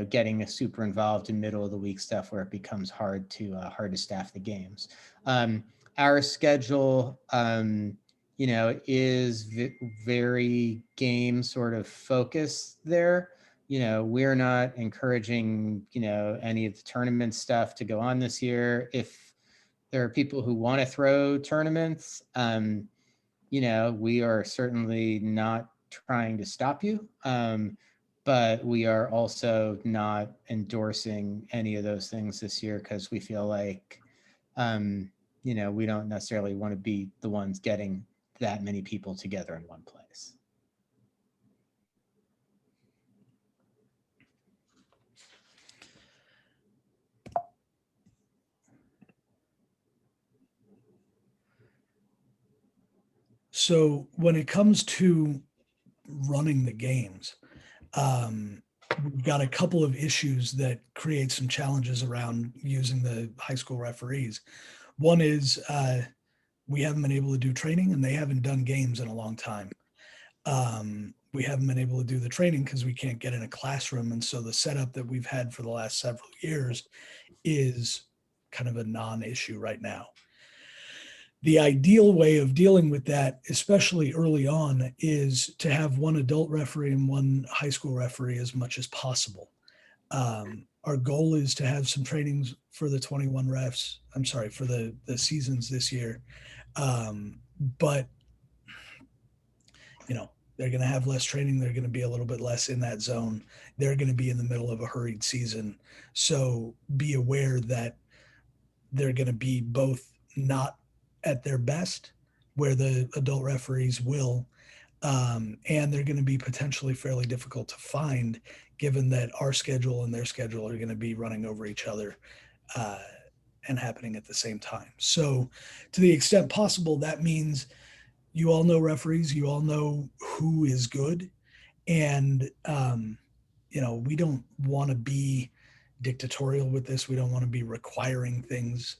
getting super involved in middle of the week stuff where it becomes hard to staff the games. Our schedule, is very game sort of focused there. We're not encouraging, any of the tournament stuff to go on this year. If there are people who want to throw tournaments, we are certainly not trying to stop you. But we are also not endorsing any of those things this year because we feel like, we don't necessarily want to be the ones getting that many people together in one place. So when it comes to running the games, we've got a couple of issues that create some challenges around using the high school referees. One is we haven't been able to do training, and they haven't done games in a long time. We haven't been able to do the training because we can't get in a classroom. And so the setup that we've had for the last several years is kind of a non-issue right now. The ideal way of dealing with that, especially early on, is to have one adult referee and one high school referee as much as possible. Our goal is to have some trainings for the 21 refs. I'm sorry, for the seasons this year. But, they're going to have less training. They're going to be a little bit less in that zone. They're going to be in the middle of a hurried season. So be aware that they're going to be both not at their best, where the adult referees will, and they're going to be potentially fairly difficult to find, given that our schedule and their schedule are going to be running over each other and happening at the same time. So to the extent possible, that means you all know referees, you all know who is good, and we don't want to be dictatorial with this. We don't want to be requiring things.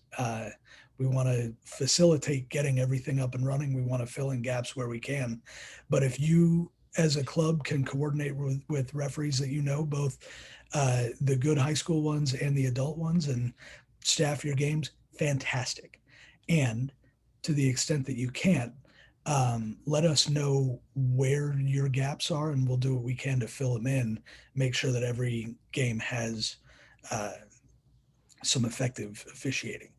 We want to facilitate getting everything up and running. We want to fill in gaps where we can. But if you as a club can coordinate with referees that both the good high school ones and the adult ones, and staff your games, fantastic. And to the extent that you can't, let us know where your gaps are, and we'll do what we can to fill them in, make sure that every game has some effective officiating.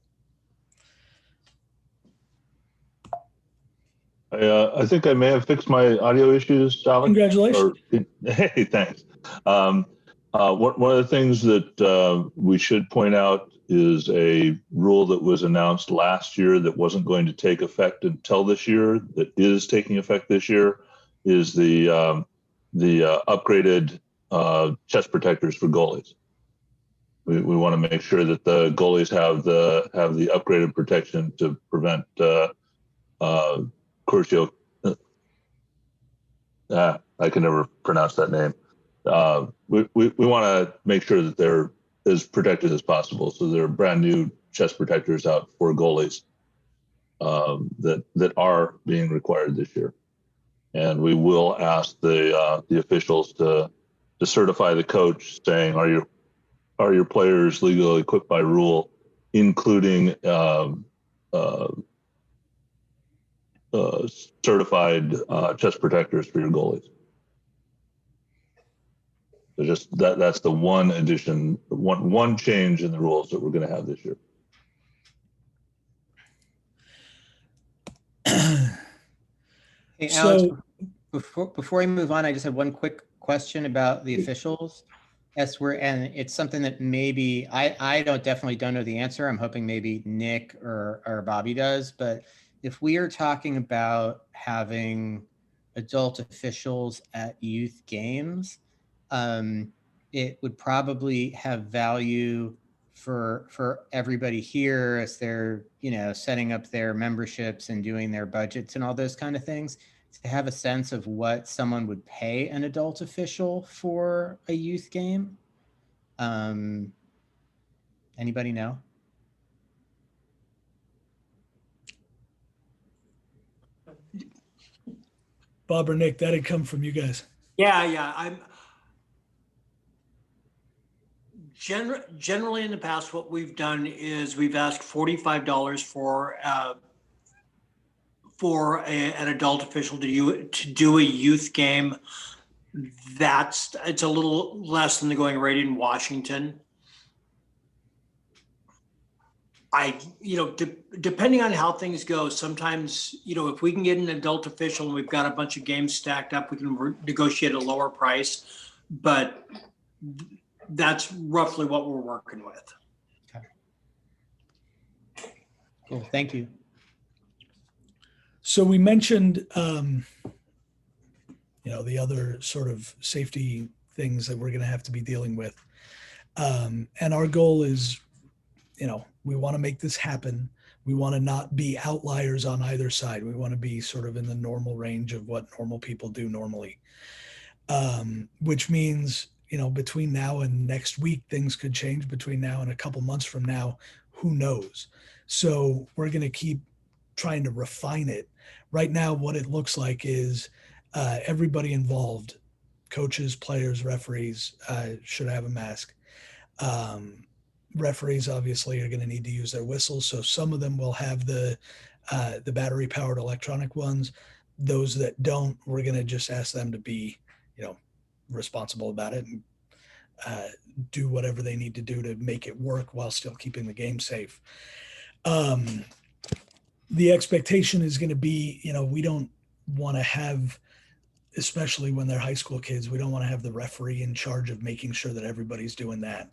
I think I may have fixed my audio issues, Alex. Congratulations. Hey, thanks. One of the things that we should point out is a rule that was announced last year that wasn't going to take effect until this year, that is taking effect this year, is the upgraded chest protectors for goalies. We want to make sure that the goalies have the upgraded protection to prevent Curcio. I can never pronounce that name. We want to make sure that they're as protected as possible. So there are brand new chest protectors out for goalies that are being required this year, and we will ask the officials to certify the coach, saying, are your players legally equipped by rule, including certified chest protectors for your goalies. So just that's the one addition, one change in the rules that we're going to have this year. Hey, Alex, before we move on, I just have one quick question about the officials. And it's something that maybe I definitely don't know the answer. I'm hoping maybe Nick or Bobby does, but if we are talking about having adult officials at youth games, it would probably have value for everybody here as they're, setting up their memberships and doing their budgets and all those kind of things, to have a sense of what someone would pay an adult official for a youth game. Anybody know? Bob or Nick, that'd come from you guys. Yeah. Generally in the past, what we've done is we've asked $45 for an adult official to do a youth game. It's a little less than the going rate in Washington. Depending on how things go, sometimes, if we can get an adult official and we've got a bunch of games stacked up, we can negotiate a lower price, but that's roughly what we're working with. Okay. Cool. Thank you. So we mentioned, the other sort of safety things that we're going to have to be dealing with. And our goal is, we want to make this happen. We want to not be outliers on either side. We want to be sort of in the normal range of what normal people do normally, which means, between now and next week, things could change. Between now and a couple months from now, who knows? So we're going to keep trying to refine it. Right now, what it looks like is everybody involved, coaches, players, referees, should have a mask. Referees obviously are going to need to use their whistles, so some of them will have the battery powered electronic ones. Those that don't, we're going to just ask them to be responsible about it and do whatever they need to do to make it work while still keeping the game safe. The expectation is going to be, we don't want to have, especially when they're high school kids, we don't want to have the referee in charge of making sure that everybody's doing that.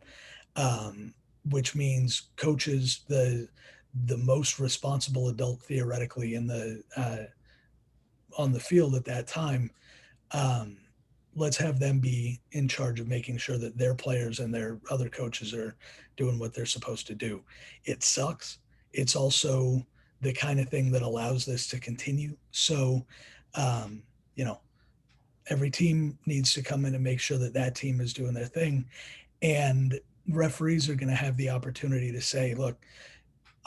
Which means coaches, the most responsible adult theoretically in the on the field at that time, let's have them be in charge of making sure that their players and their other coaches are doing what they're supposed to do. It sucks. It's also the kind of thing that allows this to continue. So, every team needs to come in and make sure that that team is doing their thing. And referees are going to have the opportunity to say, look,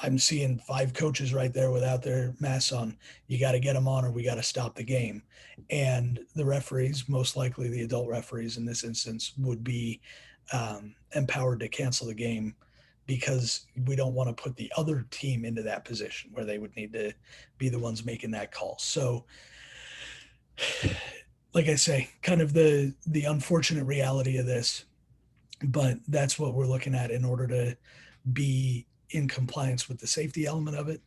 I'm seeing 5 coaches right there without their masks on. You got to get them on or we got to stop the game. And the referees, most likely the adult referees in this instance, would be empowered to cancel the game because we don't want to put the other team into that position where they would need to be the ones making that call. So, like I say, kind of the unfortunate reality of this, but that's what we're looking at in order to be in compliance with the safety element of it.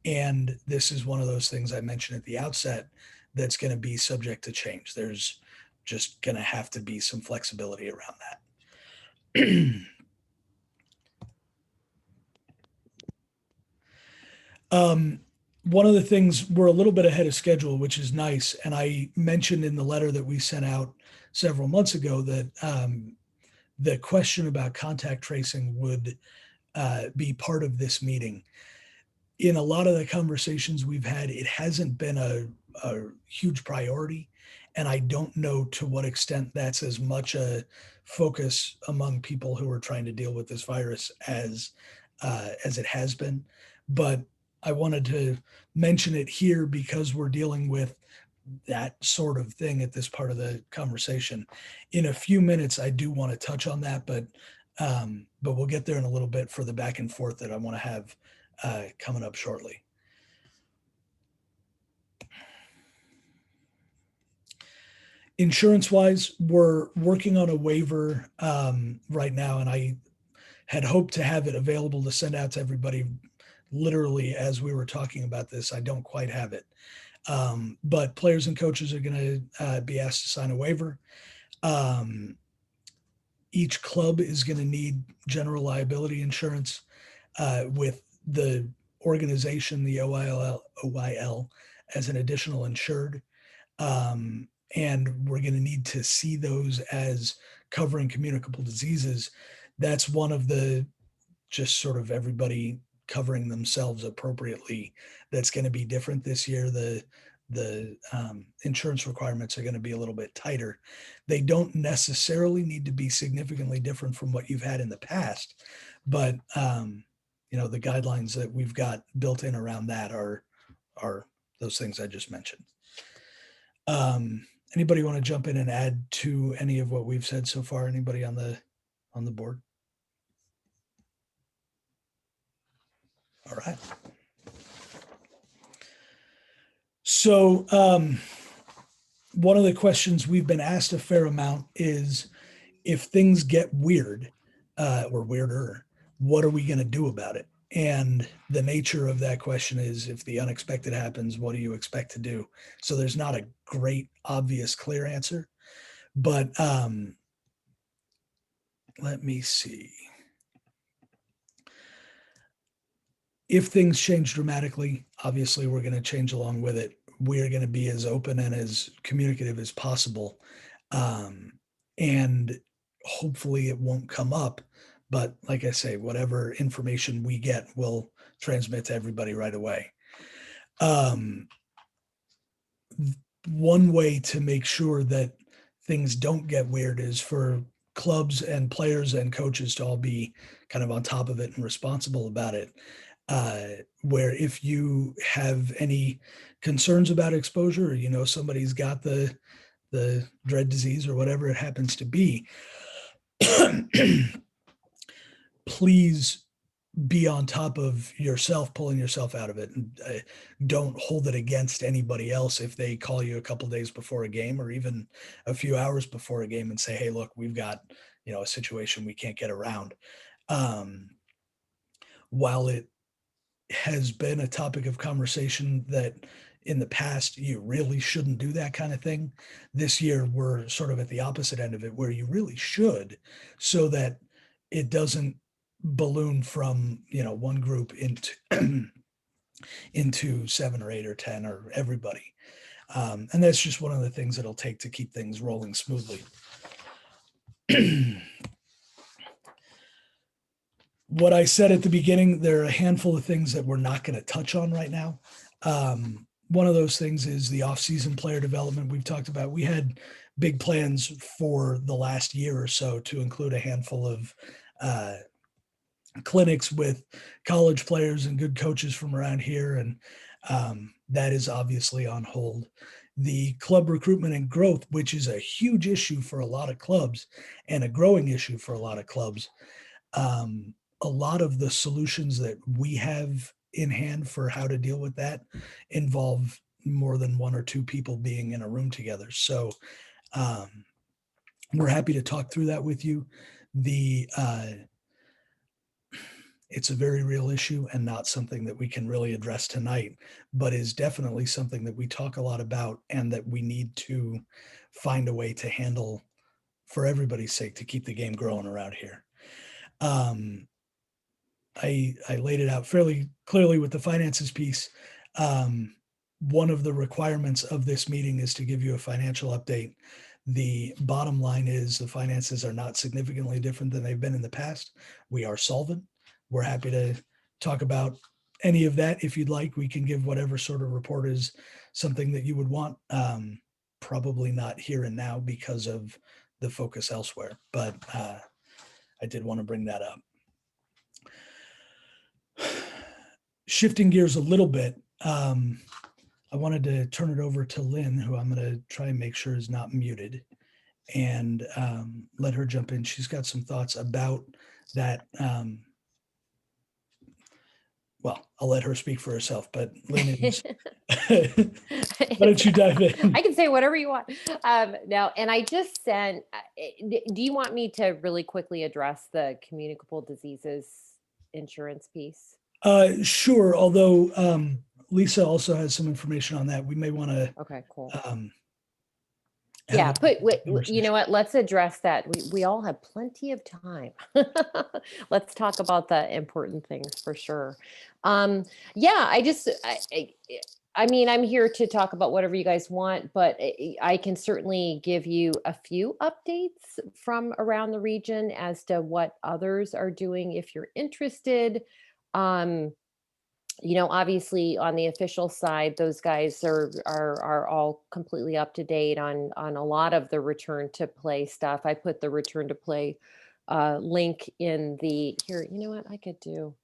And this is one of those things I mentioned at the outset that's going to be subject to change. There's just going to have to be some flexibility around that. One of the things, we're a little bit ahead of schedule, which is nice. And I mentioned in the letter that we sent out several months ago that the question about contact tracing would be part of this meeting. In a lot of the conversations we've had, it hasn't been a huge priority. And I don't know to what extent that's as much a focus among people who are trying to deal with this virus as it has been. But I wanted to mention it here because we're dealing with that sort of thing at this part of the conversation. In a few minutes, I do want to touch on that, but we'll get there in a little bit for the back and forth that I want to have coming up shortly. Insurance-wise, we're working on a waiver right now, and I had hoped to have it available to send out to everybody literally as we were talking about this. I don't quite have it. But players and coaches are going to be asked to sign a waiver. Each club is going to need general liability insurance with the organization, the OYL, as an additional insured. And we're going to need to see those as covering communicable diseases. That's one of the just sort of everybody covering themselves appropriately. That's going to be different this year. The insurance requirements are going to be a little bit tighter. They don't necessarily need to be significantly different from what you've had in the past, but the guidelines that we've got built in around that are those things I just mentioned. Anybody want to jump in and add to any of what we've said so far? Anybody on the board? All right. So one of the questions we've been asked a fair amount is, if things get weird or weirder, what are we going to do about it? And the nature of that question is, if the unexpected happens, what do you expect to do? So there's not a great, obvious, clear answer. But let me see. If things change dramatically, obviously we're going to change along with it. We're going to be as open and as communicative as possible. And hopefully it won't come up. But like I say, whatever information we get, we'll transmit to everybody right away. One way to make sure that things don't get weird is for clubs and players and coaches to all be kind of on top of it and responsible about it. Where if you have any concerns about exposure, or, you know, somebody's got the dread disease or whatever it happens to be, please be on top of yourself, pulling yourself out of it. And don't hold it against anybody else if they call you a couple days before a game or even a few hours before a game and say, hey, look, we've got, you know, a situation we can't get around. While it has been a topic of conversation that in the past you really shouldn't do that kind of thing, this year we're sort of at the opposite end of it, where you really should, so that it doesn't balloon from, you know, one group into into 7 or 8 or 10 or everybody. And that's just one of the things it'll take to keep things rolling smoothly. What I said at the beginning, there are a handful of things that we're not going to touch on right now. One of those things is the off-season player development we've talked about. We had big plans for the last year or so to include a handful of clinics with college players and good coaches from around here. And that is obviously on hold. The club recruitment and growth, which is a huge issue for a lot of clubs and a growing issue for a lot of clubs. A lot of the solutions that we have in hand for how to deal with that involve more than 1 or 2 people being in a room together. So we're happy to talk through that with you. It's a very real issue and not something that we can really address tonight, but is definitely something that we talk a lot about and that we need to find a way to handle for everybody's sake to keep the game growing around here. I laid it out fairly clearly with the finances piece. One of the requirements of this meeting is to give you a financial update. The bottom line is the finances are not significantly different than they've been in the past. We are solvent. We're happy to talk about any of that if you'd like. We can give whatever sort of report is something that you would want. Probably not here and now because of the focus elsewhere, but I did want to bring that up. Shifting gears a little bit, I wanted to turn it over to Lynn, who I'm going to try and make sure is not muted, and let her jump in. She's got some thoughts about that. Well, I'll let her speak for herself, but Lynn is, why don't you dive in? I can say whatever you want. No, and I just sent, do you want me to really quickly address the communicable diseases insurance piece? Sure. Although Lisa also has some information on that. We may want to. Okay, cool. Yeah, you know what? Let's address that. We all have plenty of time. Let's talk about the important things for sure. Yeah, I mean, I'm here to talk about whatever you guys want, but I can certainly give you a few updates from around the region as to what others are doing if you're interested. You know, obviously on the official side, those guys are all completely up to date on a lot of the return to play stuff. I put the return to play link in the here. You know what I could do?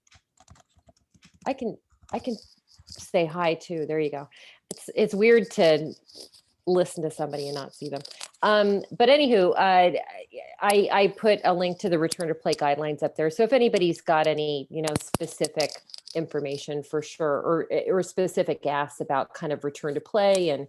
I can say hi too. There you go. It's weird to listen to somebody and not see them. But anywho, I put a link to the return to play guidelines up there. So if anybody's got any, you know, specific information for sure, or specific asks about kind of return to play and,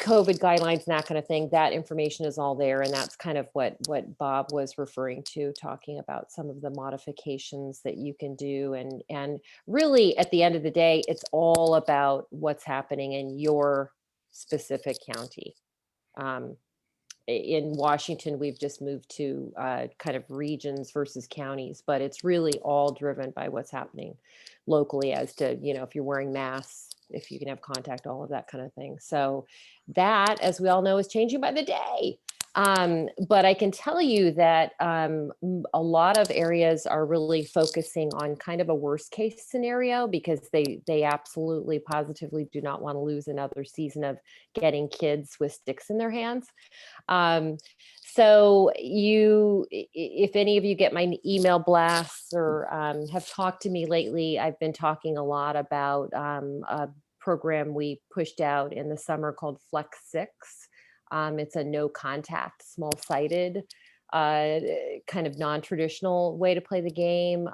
COVID guidelines and that kind of thing. That information is all there. And that's kind of what Bob was referring to, talking about some of the modifications that you can do. And really at the end of the day, it's all about what's happening in your specific county. In Washington, we've just moved to kind of regions versus counties, but it's really all driven by what's happening locally as to, if you're wearing masks, if you can have contact, all of that kind of thing. So that, as we all know, is changing by the day. But I can tell you that a lot of areas are really focusing on kind of a worst case scenario, because they absolutely positively do not want to lose another season of getting kids with sticks in their hands. So if any of you get my email blasts or have talked to me lately, I've been talking a lot about a program we pushed out in the summer called Flex 6. It's a no contact, small sided, kind of non-traditional way to play the game,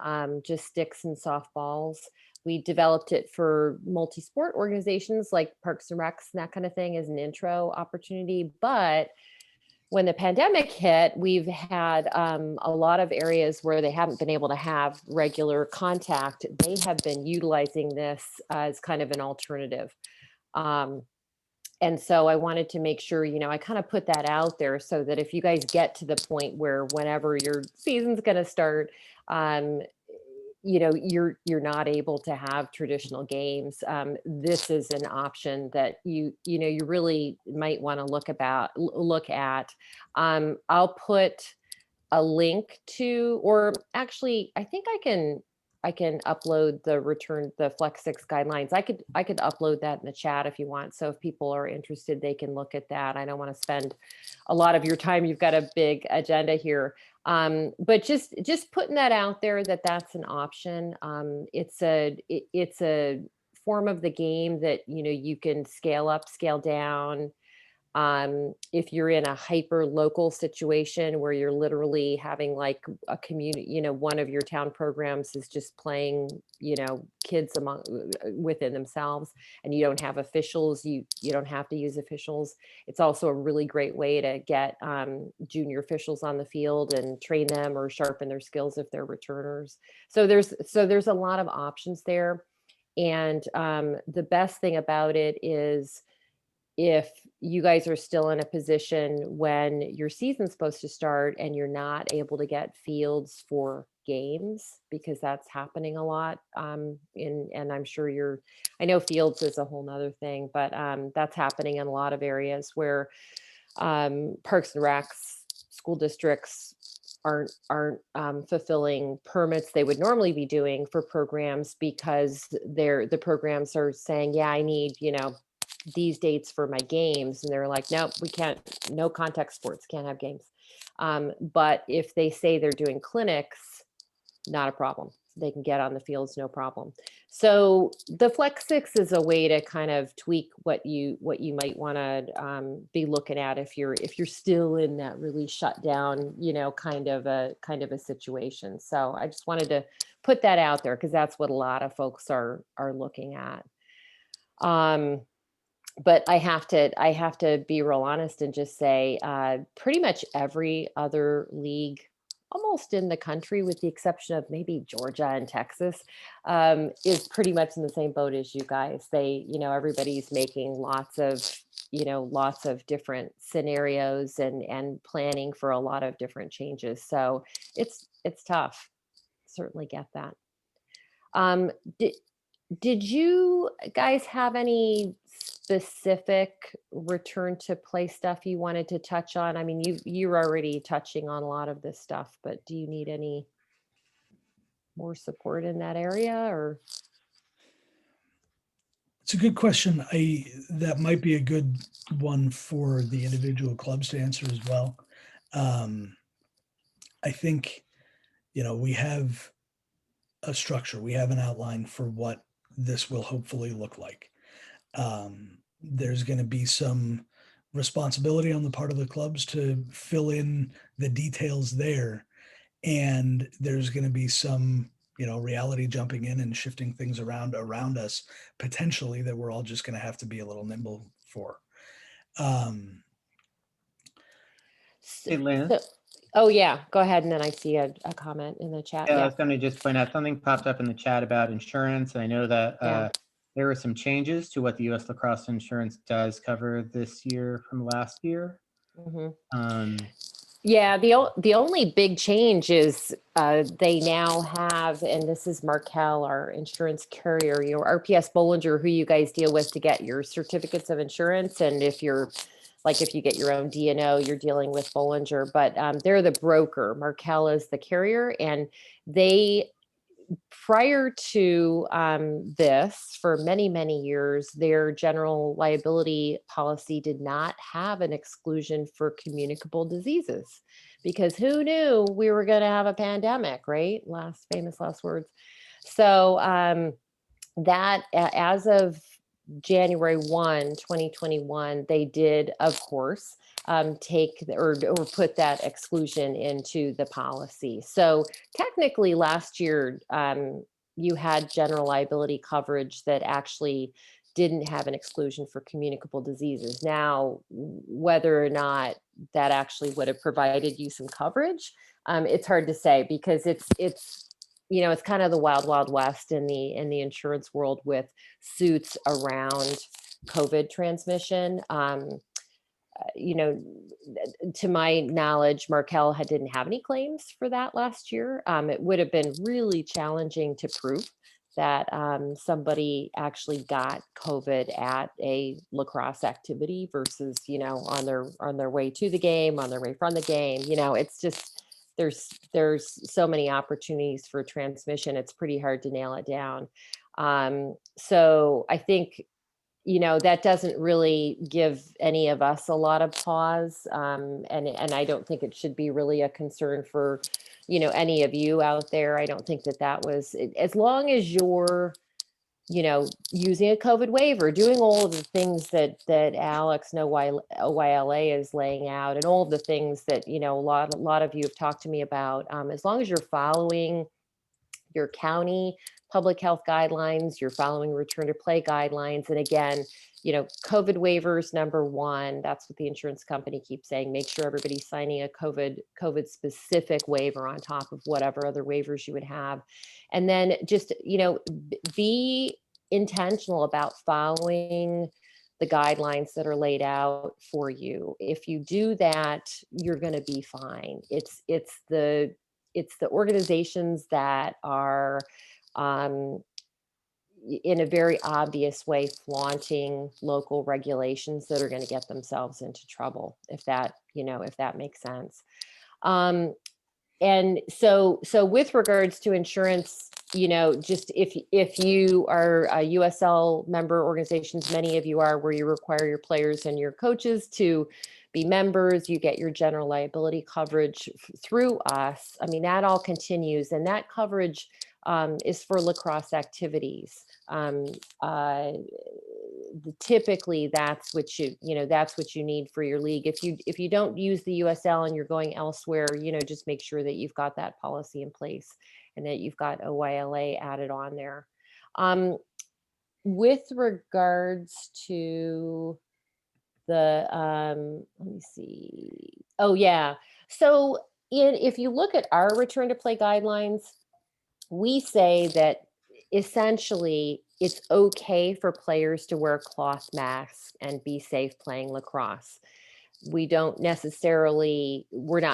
just sticks and softballs. We developed it for multi-sport organizations like Parks and Recs and that kind of thing as an intro opportunity. But when the pandemic hit, we've had a lot of areas where they haven't been able to have regular contact. They have been utilizing this as kind of an alternative. And so I wanted to make sure, I kind of put that out there so that if you guys get to the point where whenever your season's going to start, you're not able to have traditional games. This is an option that you really might want to look at. I'll put a link to, or actually, I think I can upload the Flex 6 guidelines. I could upload that in the chat if you want. So if people are interested, they can look at that. I don't want to spend a lot of your time. You've got a big agenda here. But just putting that out there, that's an option. It's a form of the game that, you can scale up, scale down. If you're in a hyper local situation where you're literally having like a community, one of your town programs is just playing, kids within themselves, and you don't have officials, you don't have to use officials. It's also a really great way to get junior officials on the field and train them or sharpen their skills if they're returners. So there's a lot of options there. And the best thing about it is, if you guys are still in a position when your season's supposed to start and you're not able to get fields for games, because that's happening a lot, and I'm sure I know fields is a whole nother thing, but that's happening in a lot of areas where Parks and Recs, school districts aren't fulfilling permits they would normally be doing for programs, because the programs are saying, yeah, I need, these dates for my games, and they're like, nope, we can't, no contact sports, can't have games. But if they say they're doing clinics, not a problem, they can get on the fields, no problem. So the Flex 6 is a way to kind of tweak what you might want to be looking at if you're still in that really shut down, kind of a situation. So I just wanted to put that out there, because that's what a lot of folks are looking at. But I have to be real honest and just say, pretty much every other league almost in the country, with the exception of maybe Georgia and Texas, is pretty much in the same boat as you guys. Everybody's making lots of different scenarios and planning for a lot of different changes. So it's tough. Certainly get that. Did you guys have any specific return to play stuff you wanted to touch on? I mean, you're already touching on a lot of this stuff, but do you need any more support in that area, or? It's a good question. That might be a good one for the individual clubs to answer as well. I think, we have a structure, we have an outline for what this will hopefully look like. There's going to be some responsibility on the part of the clubs to fill in the details there. And there's going to be some reality jumping in and shifting things around us potentially that we're all just going to have to be a little nimble for. Hey, Lynn. So, oh yeah, go ahead. And then I see a comment in the chat. Yeah, I Yeah. was going to just point out something popped up in the chat about insurance. I know that Yeah. there were some changes to what the U.S. Lacrosse insurance does cover this year from last year. Yeah, the only big change is they now have, and this is Markel, our insurance carrier, RPS Bollinger, who you guys deal with to get your certificates of insurance. And if you get your own D&O, you're dealing with Bollinger, but they're the broker. Markel is the carrier, and they, prior to this, for many, many years, their general liability policy did not have an exclusion for communicable diseases, because who knew we were going to have a pandemic, right? Famous last words. So that as of January 1, 2021, they did, of course, take or put that exclusion into the policy. So technically last year, you had general liability coverage that actually didn't have an exclusion for communicable diseases. Now, whether or not that actually would have provided you some coverage, it's hard to say, because it's kind of the wild, wild west in the insurance world with suits around COVID transmission. To my knowledge, Markel didn't have any claims for that last year. It would have been really challenging to prove that somebody actually got COVID at a lacrosse activity versus, on their way to the game, on their way from the game. It's just, there's so many opportunities for transmission. It's pretty hard to nail it down. So I think, that doesn't really give any of us a lot of pause. And I don't think it should be really a concern for, any of you out there. I don't think that was, as long as you're, using a COVID waiver, doing all of the things that Alex and OYLA is laying out, and all of the things that, a lot of you have talked to me about, as long as you're following your county public health guidelines, you're following return to play guidelines. And again, COVID waivers, number one, that's what the insurance company keeps saying. Make sure everybody's signing a COVID specific waiver on top of whatever other waivers you would have. And then just, be intentional about following the guidelines that are laid out for you. If you do that, you're going to be fine. It's the organizations that are in a very obvious way flaunting local regulations that are going to get themselves into trouble, if that makes sense. And so with regards to insurance, just if you are a USL member organizations, many of you are, where you require your players and your coaches to be members, you get your general liability coverage through us. I mean, that all continues, and that coverage is for lacrosse activities. Typically that's what you need for your league. If you don't use the USL and you're going elsewhere, just make sure that you've got that policy in place and that you've got OYLA added on there. With regards to the let me see. Oh yeah. So if you look at our return to play guidelines, we say that essentially it's okay for players to wear cloth masks and be safe playing lacrosse. We're not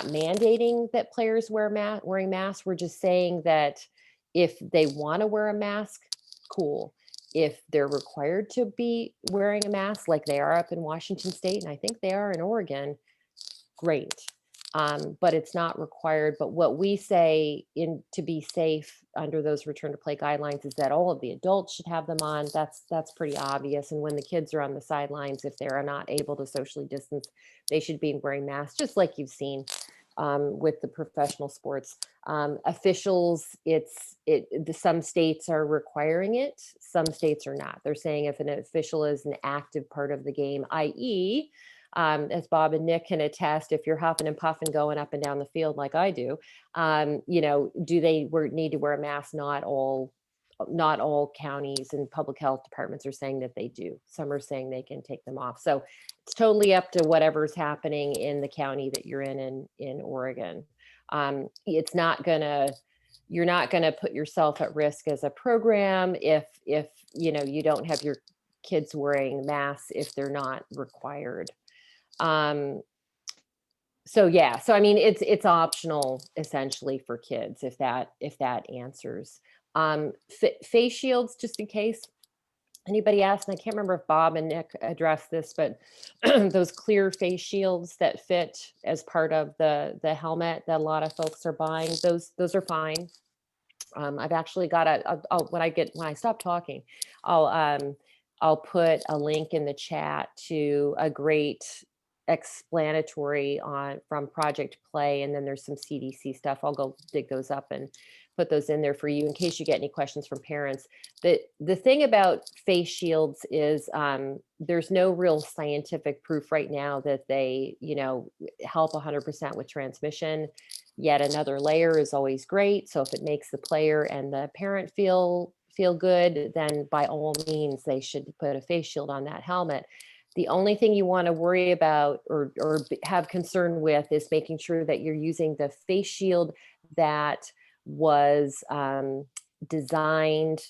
mandating that players wearing masks. We're just saying that if they want to wear a mask, cool. If they're required to be wearing a mask, like they are up in Washington State, and I think they are in Oregon, great. But it's not required. But what we say to be safe under those return to play guidelines is that all of the adults should have them on. That's pretty obvious. And when the kids are on the sidelines, if they are not able to socially distance, they should be wearing masks, just like you've seen with the professional sports. Officials, some states are requiring it, some states are not. They're saying if an official is an active part of the game, i.e., As Bob and Nick can attest, if you're huffing and puffing going up and down the field like I do, do they need to wear a mask? Not all counties and public health departments are saying that they do. Some are saying they can take them off. So it's totally up to whatever's happening in the county that you're in Oregon. It's not gonna, you're not gonna put yourself at risk as a program if you don't have your kids wearing masks if they're not required. So yeah, so I mean, it's optional essentially for kids if that answers. Face shields, just in case anybody asked, and I can't remember if Bob and Nick addressed this, but those clear face shields that fit as part of the helmet that a lot of folks are buying, those are fine. I've actually got when I stop talking, I'll put a link in the chat to a great explanatory from Project Play, and then there's some CDC stuff. I'll go dig those up and put those in there for you in case you get any questions from parents. The thing about face shields is there's no real scientific proof right now that they help 100% with transmission. Yet another layer is always great. So if it makes the player and the parent feel good, then by all means they should put a face shield on that helmet. The only thing you want to worry about or have concern with is making sure that you're using the face shield that was designed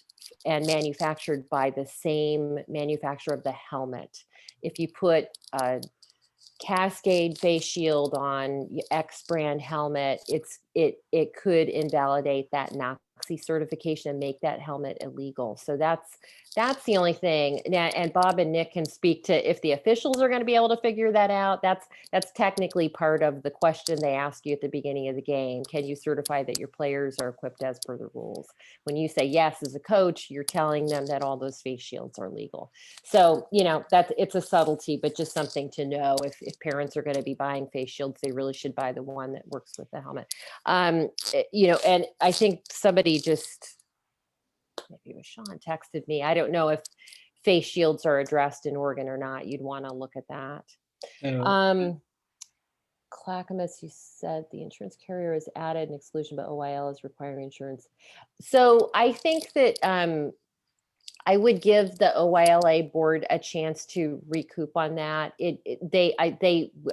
and manufactured by the same manufacturer of the helmet. If you put a Cascade face shield on X brand helmet, it could invalidate that NOC certification and make that helmet illegal. So that's the only thing. And Bob and Nick can speak to if the officials are going to be able to figure that out. That's technically part of the question they ask you at the beginning of the game. Can you certify that your players are equipped as per the rules? When you say yes as a coach, you're telling them that all those face shields are legal. So it's a subtlety, but just something to know. If parents are going to be buying face shields, they really should buy the one that works with the helmet. And I think somebody maybe it was Sean texted me. I don't know if face shields are addressed in Oregon or not. You'd want to look at that. Clackamas, you said the insurance carrier has added an exclusion, but OIL is requiring insurance. So I think that I would give the OILA board a chance to recoup on that.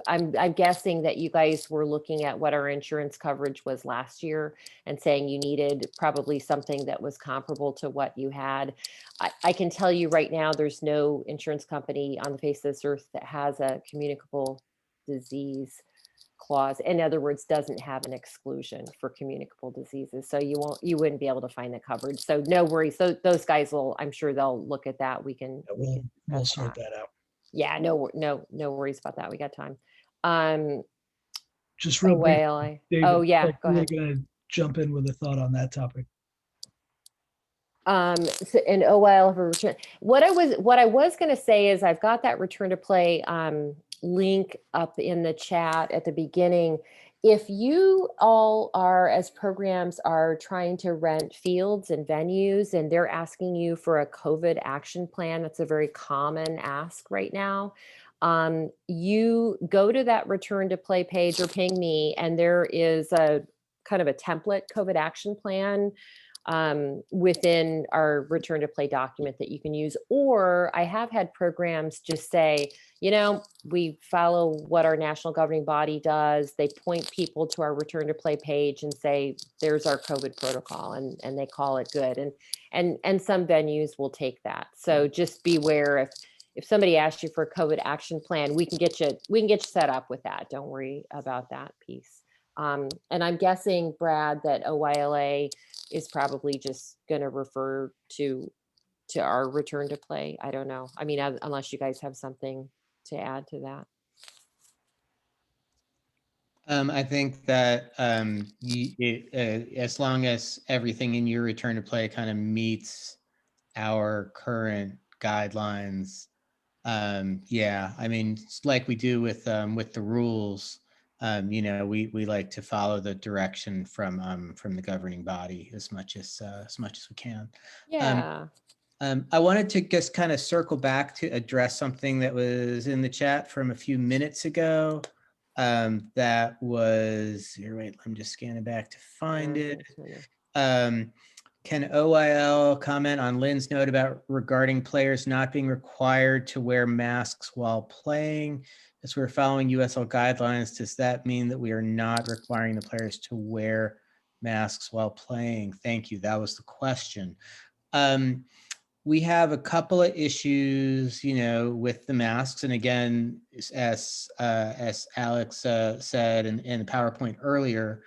I'm guessing that you guys were looking at what our insurance coverage was last year and saying you needed probably something that was comparable to what you had. I can tell you right now, there's no insurance company on the face of this earth that has a communicable disease clause. In other words, doesn't have an exclusion for communicable diseases. So you wouldn't be able to find the coverage. So no worries. So those guys I'm sure they'll look at that. We'll sort that out. Yeah, no worries about that. We got time. Just real quick. Oh yeah, go ahead. We're gonna jump in with a thought on that topic. So an OIL for return. What I was going to say is I've got that return to play link up in the chat at the beginning. If you all are, as programs, are trying to rent fields and venues and they're asking you for a COVID action plan, that's a very common ask right now. You go to that return to play page or ping me, and there is a kind of a template COVID action plan within our return to play document that you can use. Or I have had programs just say, we follow what our national governing body does. They point people to our return to play page and say, there's our COVID protocol, and they call it good. And some venues will take that. So just beware if somebody asks you for a COVID action plan, we can get you set up with that. Don't worry about that piece. And I'm guessing, Brad, that OYLA is probably just going to refer to our return to play. I don't know. I mean, unless you guys have something to add to that. I think that as long as everything in your return to play kind of meets our current guidelines, yeah, I mean, it's like we do with the rules. We like to follow the direction from the governing body as much as we can. Yeah. I wanted to just kind of circle back to address something that was in the chat from a few minutes ago. That was, here, wait, I'm just scanning back to find it. Can OIL comment on Lynn's note about regarding players not being required to wear masks while playing? As we're following USL guidelines, does that mean that we are not requiring the players to wear masks while playing? Thank you. That was the question. We have a couple of issues, with the masks. And again, as Alex said in the PowerPoint earlier,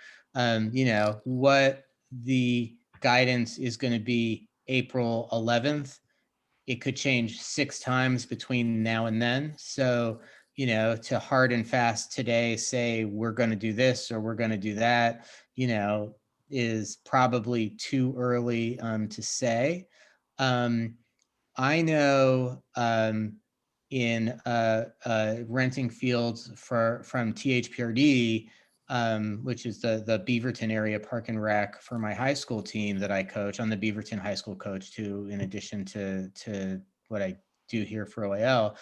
what the guidance is going to be April 11th. It could change 6 times between now and then. So, to hard and fast today, say we're going to do this or we're going to do that, is probably too early to say. I know in renting fields from THPRD, which is the Beaverton area park and rec for my high school team that I coach. I'm the Beaverton high school coach too, in addition to what I do here for OIL.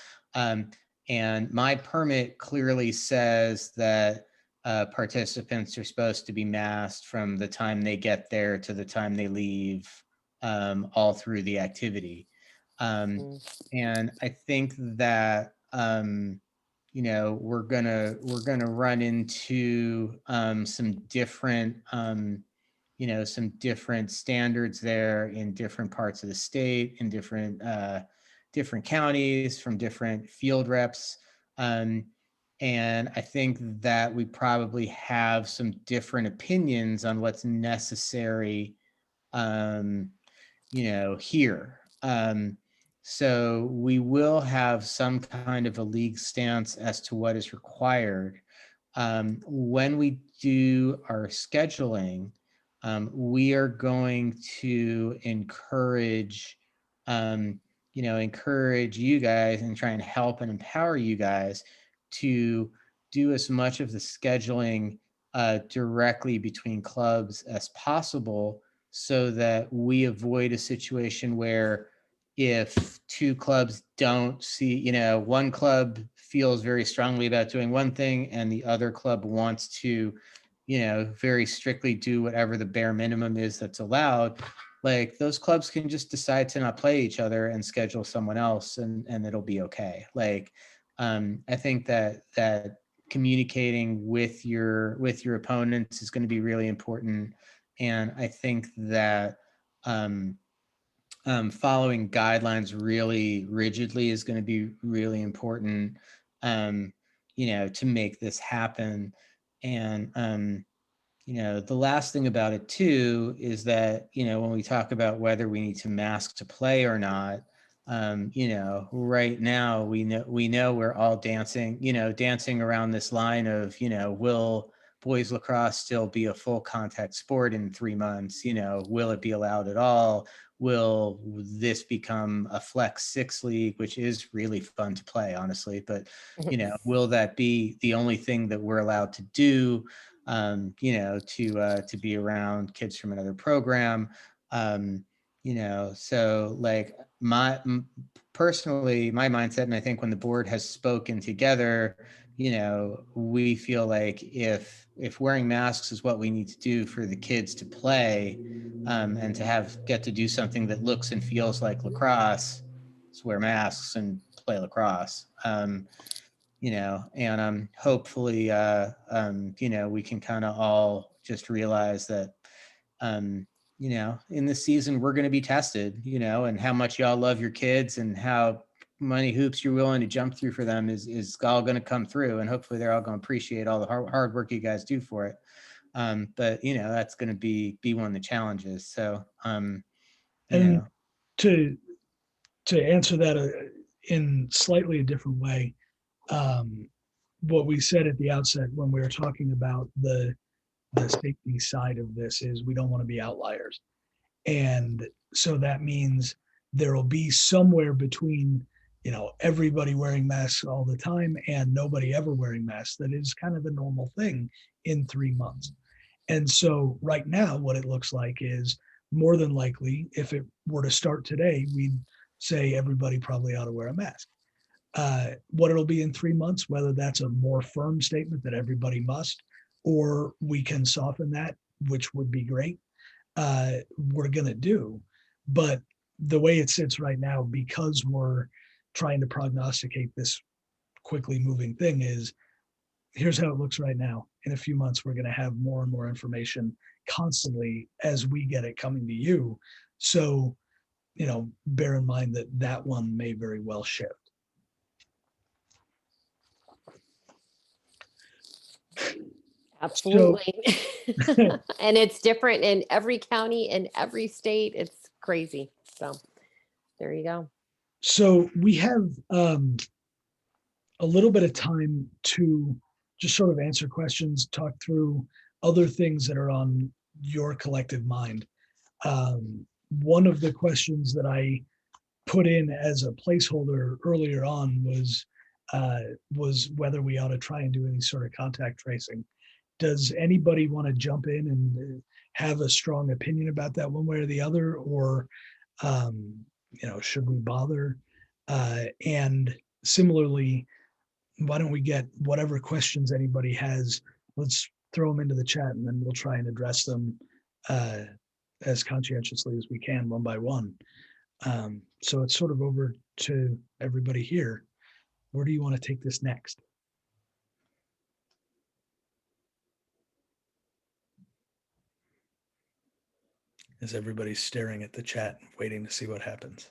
And my permit clearly says that participants are supposed to be masked from the time they get there to the time they leave, all through the activity. And I think that we're gonna run into some different some different standards there in different parts of the state, in different counties, from different field reps. And I think that we probably have some different opinions on what's necessary here. So we will have some kind of a league stance as to what is required. When we do our scheduling, we are going to encourage you guys and try and help and empower you guys to do as much of the scheduling directly between clubs as possible, so that we avoid a situation where if 2 clubs don't see, one club feels very strongly about doing one thing and the other club wants to, very strictly do whatever the bare minimum is that's allowed, like those clubs can just decide to not play each other and schedule someone else, and it'll be okay. Like, I think that communicating with your opponents is going to be really important. And I think that following guidelines really rigidly is going to be really important, to make this happen. And, the last thing about it too is that, when we talk about whether we need to mask to play or not, right now we know we're all dancing around this line of, will boys lacrosse still be a full contact sport in 3 months? Will it be allowed at all? Will this become a Flex 6 league, which is really fun to play, honestly, but will that be the only thing that we're allowed to do, to be around kids from another program? So like personally, my mindset, and I think when the board has spoken together, we feel like if wearing masks is what we need to do for the kids to play, and to get to do something that looks and feels like lacrosse, let's wear masks and play lacrosse. And hopefully, we can kind of all just realize that, in this season, we're going to be tested, and how much y'all love your kids and how many hoops you're willing to jump through for them is all going to come through. And hopefully they're all going to appreciate all the hard work you guys do for it. But, that's going to be one of the challenges. So, and to answer that in slightly a different way, what we said at the outset when we were talking about the safety side of this is we don't want to be outliers. And so that means there will be somewhere between, everybody wearing masks all the time and nobody ever wearing masks. That is kind of the normal thing in 3 months. And so right now, what it looks like is more than likely, if it were to start today, we'd say everybody probably ought to wear a mask. What it'll be in 3 months, whether that's a more firm statement that everybody must, or we can soften that, which would be great, we're going to do. But the way it sits right now, because we're trying to prognosticate this quickly moving thing, is here's how it looks right now. In a few months, we're going to have more and more information constantly as we get it coming to you. So, bear in mind that that one may very well shift. Absolutely. And it's different in every county and every state. It's crazy. So there you go. So we have a little bit of time to just sort of answer questions, talk through other things that are on your collective mind. One of the questions that I put in as a placeholder earlier on was whether we ought to try and do any sort of contact tracing. Does anybody want to jump in and have a strong opinion about that one way or the other, or should we bother? And similarly, why don't we get whatever questions anybody has, let's throw them into the chat, and then we'll try and address them as conscientiously as we can, one by one. So it's sort of over to everybody here. Where do you want to take this next? As everybody's staring at the chat, waiting to see what happens.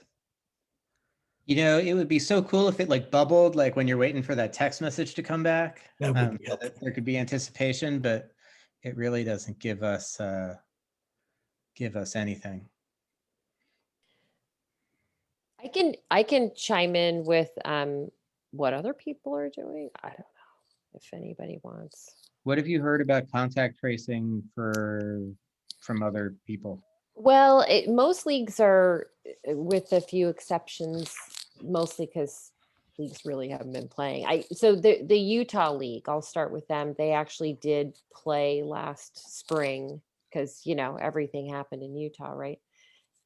It would be so cool if it like bubbled, like when you're waiting for that text message to come back. That would be helpful. There could be anticipation, but it really doesn't give us anything. I can chime in with what other people are doing. I don't know if anybody wants. What have you heard about contact tracing from other people? Well, most leagues are, with a few exceptions, mostly because leagues really haven't been playing. So the Utah League, I'll start with them. They actually did play last spring because everything happened in Utah, right?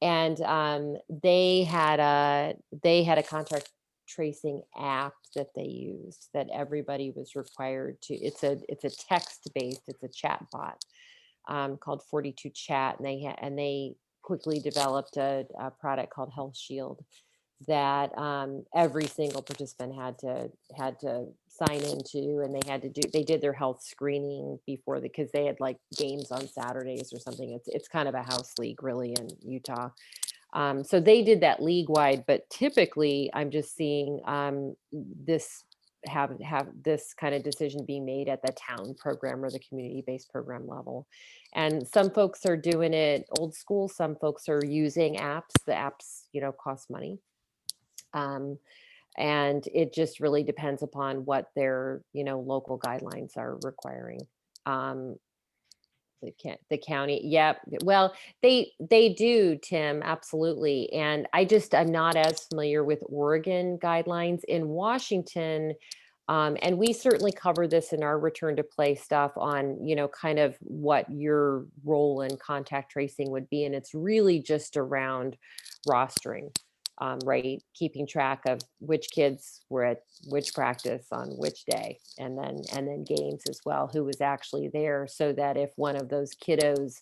And they had a contact tracing app that they used that everybody was required to. It's a text based. It's a chat bot. Called 42 Chat, and they quickly developed a product called Health Shield that every single participant had to sign into, and they did their health screening before because they had like games on Saturdays or something. It's kind of a house league really in Utah. So they did that league wide, but typically I'm just seeing this have this kind of decision being made at the town program or the community-based program level. And some folks are doing it old school. Some folks are using apps. The apps, cost money. And it just really depends upon what their, local guidelines are requiring. The county, yep. Well, they do, Tim, absolutely. And I'm not as familiar with Oregon guidelines. In Washington, and we certainly cover this in our return to play stuff on, kind of what your role in contact tracing would be. And it's really just around rostering. Right, keeping track of which kids were at which practice on which day, and then games as well, who was actually there, so that if one of those kiddos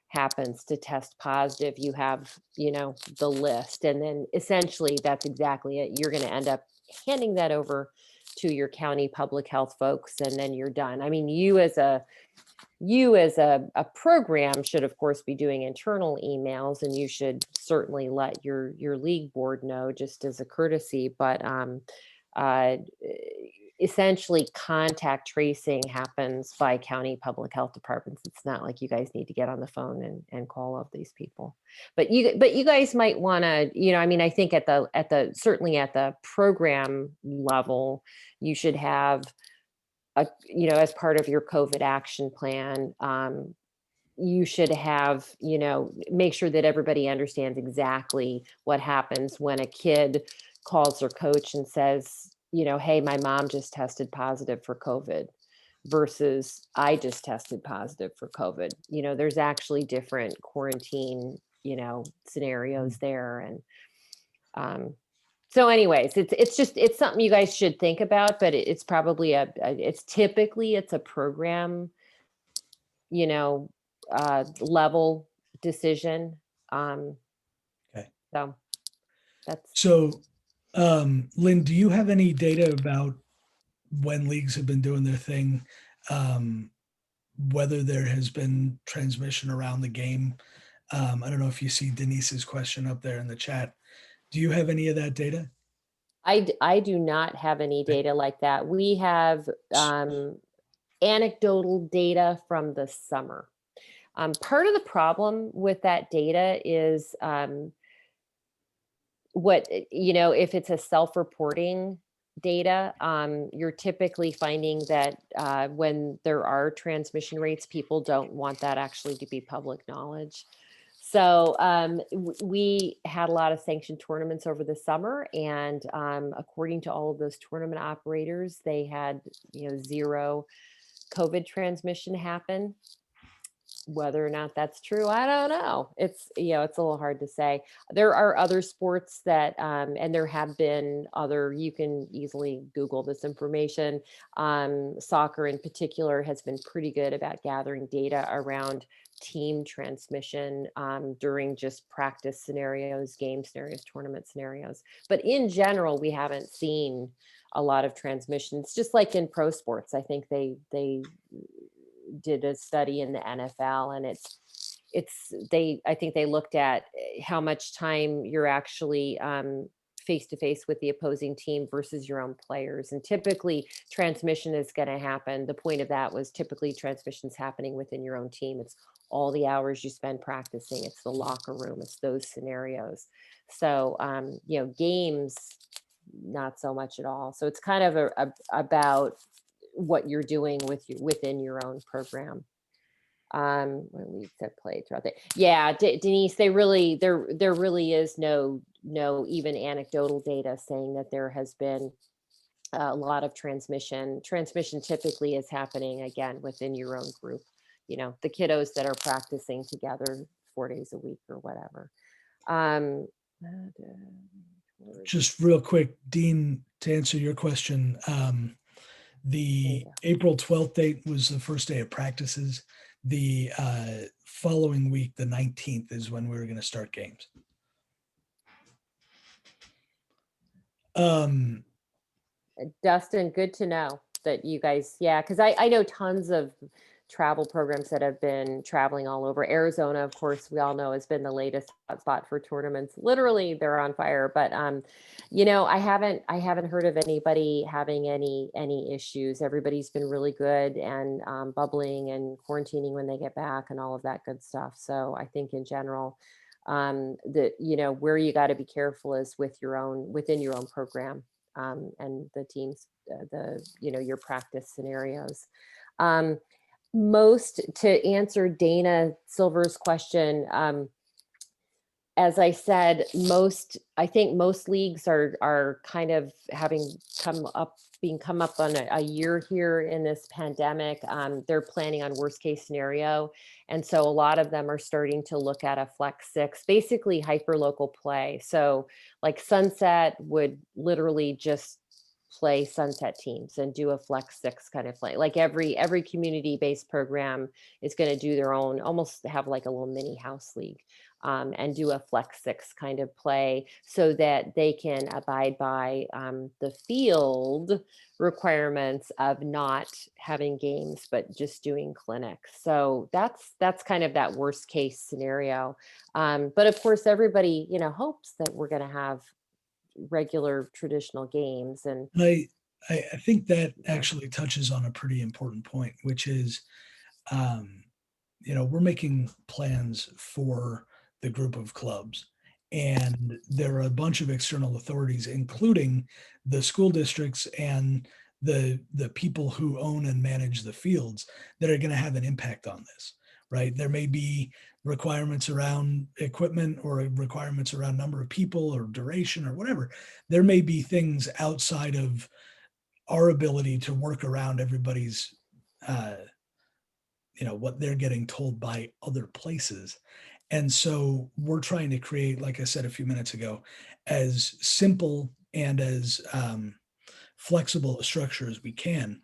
happens to test positive, you have the list, and then essentially that's exactly it. You're going to end up handing that over to your county public health folks, and then you're done. I mean, you as a program should of course be doing internal emails, and you should certainly let your league board know just as a courtesy, but essentially contact tracing happens by county public health departments. It's not like you guys need to get on the phone and call up these people, but you guys might want to, I think at the certainly at the program level, you should have as part of your COVID action plan, you should have, make sure that everybody understands exactly what happens when a kid calls their coach and says, hey, my mom just tested positive for COVID versus I just tested positive for COVID. There's actually different quarantine scenarios there. And so anyways, it's something you guys should think about, but it's probably it's typically a program, level decision. Okay. So that's. So, Lynn, do you have any data about when leagues have been doing their thing, whether there has been transmission around the game? I don't know if you see Denise's question up there in the chat. Do you have any of that data? I do not have any data like that. We have anecdotal data from the summer. Part of the problem with that data is if it's a self-reporting data, you're typically finding that when there are transmission rates, people don't want that actually to be public knowledge. So we had a lot of sanctioned tournaments over the summer, and according to all of those tournament operators, they had zero COVID transmission happen. Whether or not that's true, I don't know. It's it's a little hard to say. There are other sports that, and there have been other. You can easily Google this information. Soccer in particular has been pretty good about gathering data around team transmission during just practice scenarios, game scenarios, tournament scenarios. But in general, we haven't seen a lot of transmissions. Just like in pro sports, I think they did a study in the NFL, and I think they looked at how much time you're actually face to face with the opposing team versus your own players. And typically transmission is going to happen. The point of that was typically transmissions happening within your own team. It's all the hours you spend practicing. It's the locker room. It's those scenarios. So, games, not so much at all. So it's kind of about what you're doing within your own program. When leagues have played throughout the, Denise, there really is no even anecdotal data saying that there has been a lot of transmission. Transmission typically is happening again within your own group, the kiddos that are practicing together 4 days a week or whatever. Just real quick, Dean, to answer your question, the April 12th date was the first day of practices. The following week, the 19th, is when we were going to start games. Dustin, good to know that you guys, because I know tons of travel programs that have been traveling all over. Arizona, of course, we all know has been the latest hotspot for tournaments. Literally, they're on fire. But I haven't heard of anybody having any issues. Everybody's been really good and bubbling and quarantining when they get back and all of that good stuff. So I think in general, where you got to be careful is within your own program and the teams, your practice scenarios. To answer Dana Silver's question, as I said, I think most leagues are kind of being come up on a year here in this pandemic. They're planning on worst case scenario. And so a lot of them are starting to look at a flex 6, basically hyper local play. So like Sunset would literally just play Sunset teams and do a flex 6 kind of play. Like every community-based program is going to do their own, almost have like a little mini house league, and do a flex 6 kind of play so that they can abide by the field requirements of not having games, but just doing clinics. So that's kind of that worst case scenario. But of course, everybody, hopes that we're going to have regular traditional games. And I think that actually touches on a pretty important point, which is, we're making plans for the group of clubs, and there are a bunch of external authorities, including the school districts and the people who own and manage the fields, that are going to have an impact on this, right? There may be requirements around equipment or requirements around number of people or duration or whatever. There may be things outside of our ability to work around everybody's, what they're getting told by other places. And so we're trying to create, like I said a few minutes ago, as simple and as flexible a structure as we can,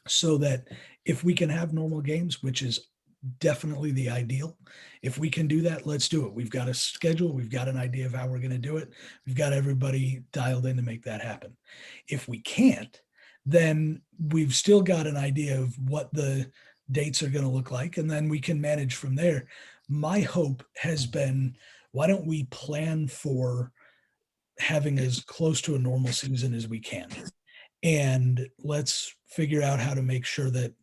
so that if we can have normal games, which is definitely the ideal, if we can do that, let's do it. We've got a schedule, we've got an idea of how we're going to do it, we've got everybody dialed in to make that happen. If we can't, then we've still got an idea of what the dates are going to look like, and then we can manage from there. My hope has been, why don't we plan for having as close to a normal season as we can? And let's figure out how to make sure that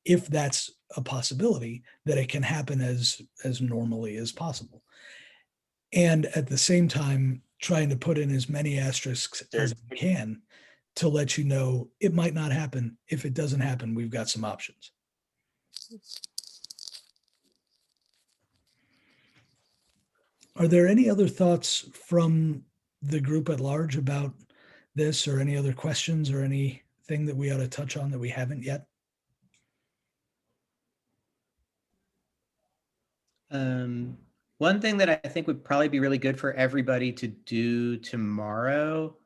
if that's a possibility, that it can happen as normally as possible. And at the same time, trying to put in as many asterisks as we can to let you know it might not happen. If it doesn't happen, we've got some options. Are there any other thoughts from the group at large about this, or any other questions, or anything that we ought to touch on that we haven't yet? One thing that I think would probably be really good for everybody to do tomorrow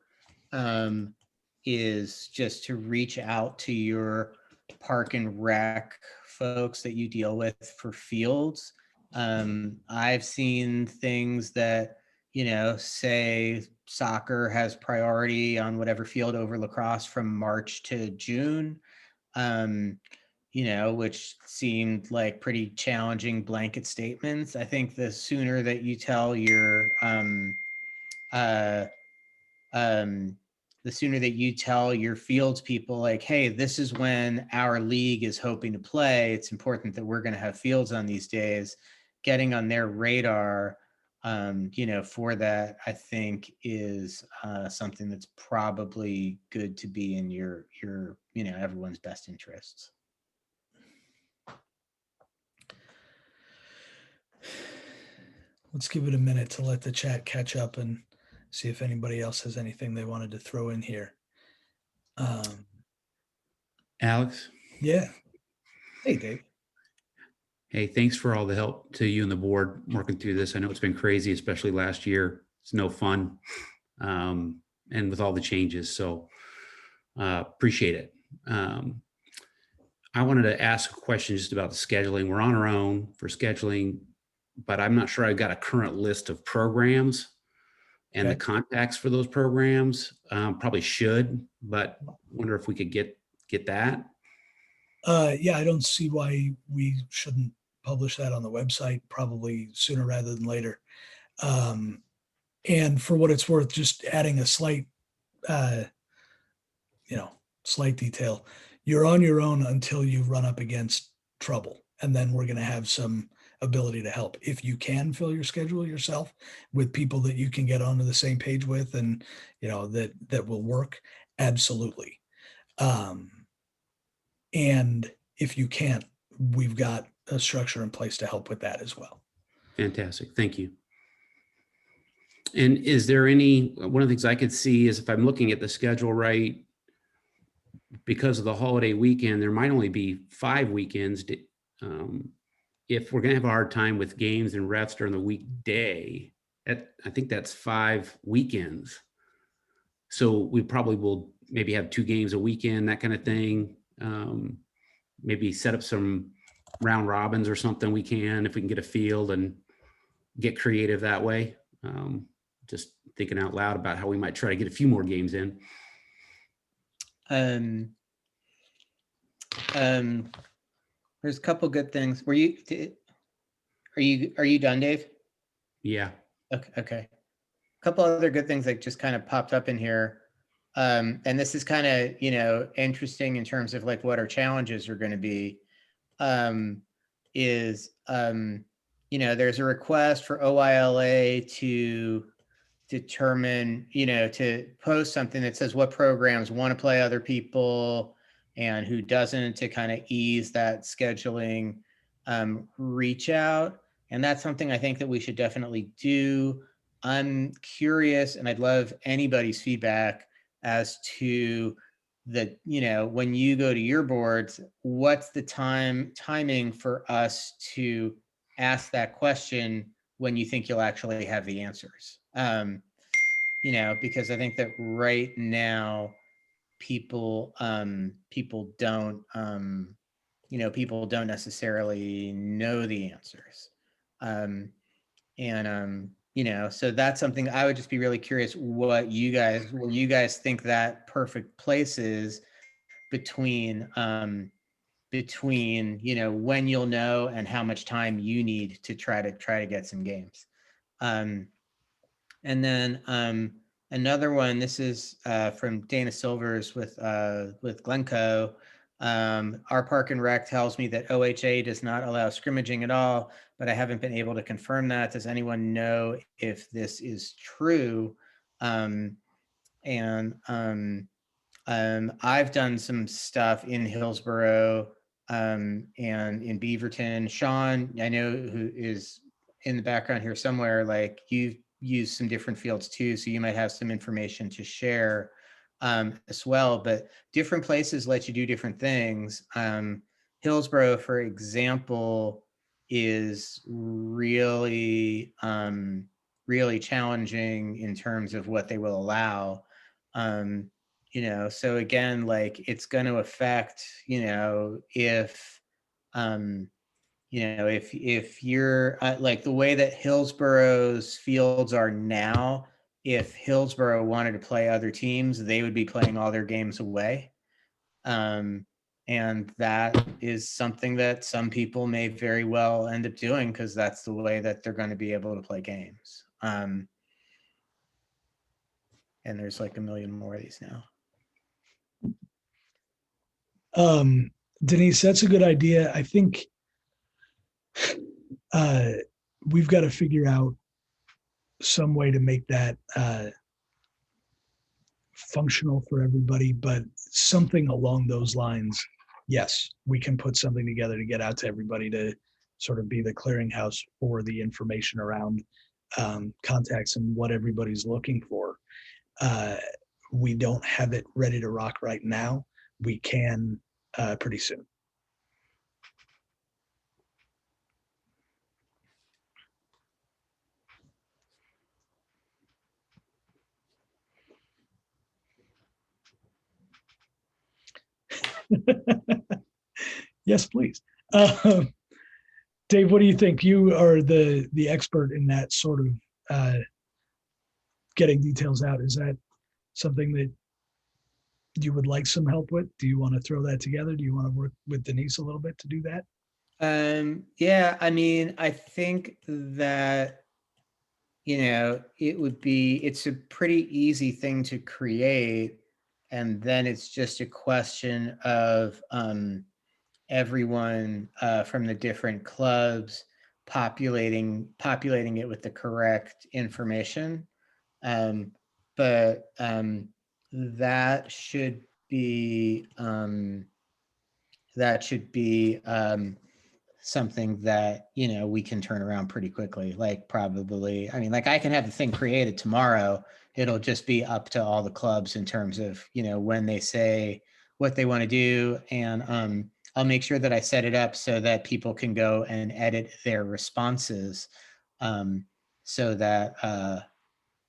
is just to reach out to your park and rec folks that you deal with for fields. I've seen things that, say soccer has priority on whatever field over lacrosse from March to June, which seemed like pretty challenging blanket statements. I think the sooner that you tell your the sooner that you tell your fields people, like, hey, this is when our league is hoping to play, it's important that we're going to have fields on these days, getting on their radar, for that, I think is something that's probably good to be in your everyone's best interests. Let's give it a minute to let the chat catch up and see if anybody else has anything they wanted to throw in here. Alex? Yeah. Hey, Dave. Hey, thanks for all the help to you and the board working through this. I know it's been crazy, especially last year. It's no fun. And with all the changes, so appreciate it. I wanted to ask a question just about the scheduling. We're on our own for scheduling, but I'm not sure I've got a current list of programs and the contacts for those programs. Probably should, but wonder if we could get that. Yeah, I don't see why we shouldn't publish that on the website, probably sooner rather than later. And for what it's worth, just adding a slight, slight detail. You're on your own until you run up against trouble, and then we're going to have some ability to help. If you can fill your schedule yourself with people that you can get onto the same page with, and that will work, absolutely. And if you can't, we've got a structure in place to help with that as well. Fantastic. Thank you. And is there one of the things I could see is, if I'm looking at the schedule right, because of the holiday weekend, there might only be 5 weekends. If we're going to have a hard time with games and refs during the weekday, I think that's 5 weekends. So we probably will maybe have 2 games a weekend, that kind of thing. Maybe set up some round robins or something we can, if we can get a field and get creative that way. Just thinking out loud about how we might try to get a few more games in. There's a couple good things. Are you done, Dave? Yeah. Okay. A couple other good things that just kind of popped up in here. And this is kind of, interesting in terms of like what our challenges are going to be. There's a request for OILA to determine, to post something that says what programs want to play other people and who doesn't, to kind of ease that scheduling reach out. And that's something I think that we should definitely do. I'm curious, and I'd love anybody's feedback as to when you go to your boards, what's the timing for us to ask that question when you think you'll actually have the answers. You know, because I think that right now people don't you know, people don't necessarily know the answers. You know, so that's something I would just be really curious where you guys think that perfect place is between you know, when you'll know and how much time you need to try to get some games. And then another one, this is from Dana Silvers with Glencoe. Our Park and Rec tells me that OHA does not allow scrimmaging at all, but I haven't been able to confirm that. Does anyone know if this is true? I've done some stuff in Hillsborough and in Beaverton. Sean, I know, who is in the background here somewhere, like you've used some different fields too, so you might have some information to share as well, but different places let you do different things. Hillsborough, for example, is really, really challenging in terms of what they will allow. You know, so again, like it's going to affect, you know, if you're like the way that Hillsborough's fields are now, if Hillsborough wanted to play other teams, they would be playing all their games away. And that is something that some people may very well end up doing because that's the way that they're going to be able to play games. And there's like a million more of these now. Denise, that's a good idea. I think we've got to figure out some way to make that functional for everybody, but something along those lines. Yes, we can put something together to get out to everybody to sort of be the clearinghouse for the information around contacts and what everybody's looking for. We don't have it ready to rock right now. We can pretty soon. Yes, please. Dave, what do you think? You are the expert in that sort of getting details out. Is that something that you would like some help with? Do you want to throw that together? Do you want to work with Denise a little bit to do that? Yeah, I mean, I think that, you know, it's a pretty easy thing to create. And then it's just a question of everyone from the different clubs populating it with the correct information. But that should be something that, you know, we can turn around pretty quickly. Like probably, I mean, like I can have the thing created tomorrow. It'll just be up to all the clubs in terms of, you know, when they say what they want to do. And I'll make sure that I set it up so that people can go and edit their responses so that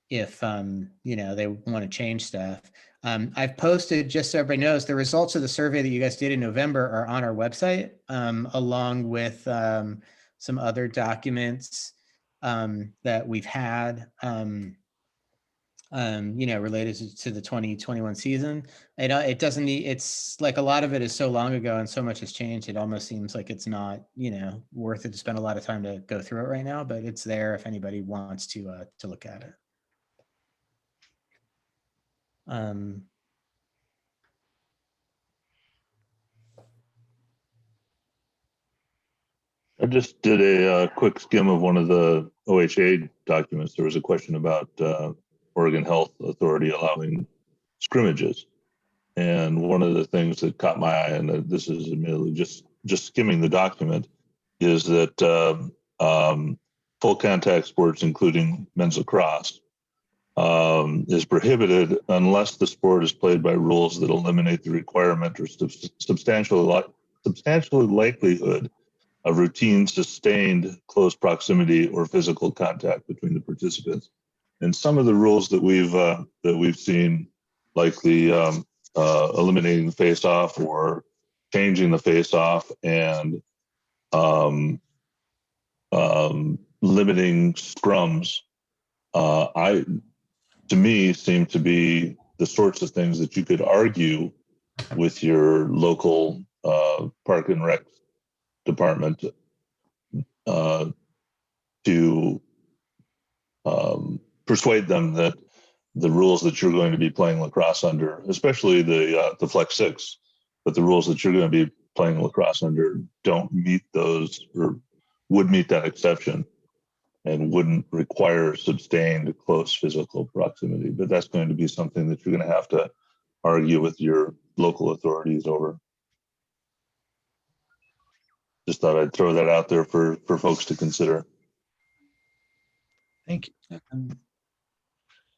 if, you know, they want to change stuff. I've posted, just so everybody knows, the results of the survey that you guys did in November are on our website, along with some other documents that we've had, you know, related to the 2021 season. It doesn't need, it's like a lot of it is so long ago and so much has changed. It almost seems like it's not, you know, worth it to spend a lot of time to go through it right now, but it's there if anybody wants to look at it. I just did a quick skim of one of the OHA documents. There was a question about Oregon Health Authority allowing scrimmages. And one of the things that caught my eye, and this is admittedly just skimming the document, is that full contact sports, including men's lacrosse, is prohibited unless the sport is played by rules that eliminate the requirement or substantial likelihood a routine, sustained close proximity or physical contact between the participants. And some of the rules that we've seen, like the eliminating the face-off or changing the face-off and limiting scrums, to me, seem to be the sorts of things that you could argue with your local park and rec department to persuade them that the rules that you're going to be playing lacrosse under, especially the Flex 6, but the rules that you're going to be playing lacrosse under don't meet those, or would meet that exception, and wouldn't require sustained close physical proximity. But that's going to be something that you're going to have to argue with your local authorities over. Just thought I'd throw that out there for folks to consider. Thank you.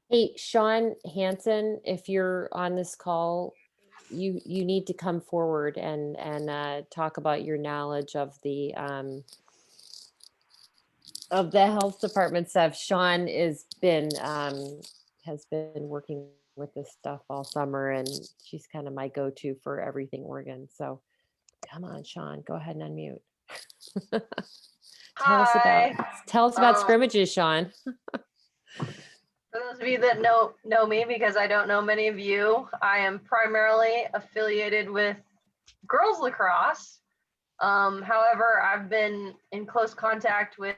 Hey, Sean Hansen, if you're on this call, you need to come forward and talk about your knowledge of the health department stuff. Sean has been working with this stuff all summer, and she's kind of my go-to for everything Oregon. So come on, Sean, go ahead and unmute. Tell us about scrimmages, Sean. For those of you that know me, because I don't know many of you, I am primarily affiliated with girls lacrosse. However, I've been in close contact with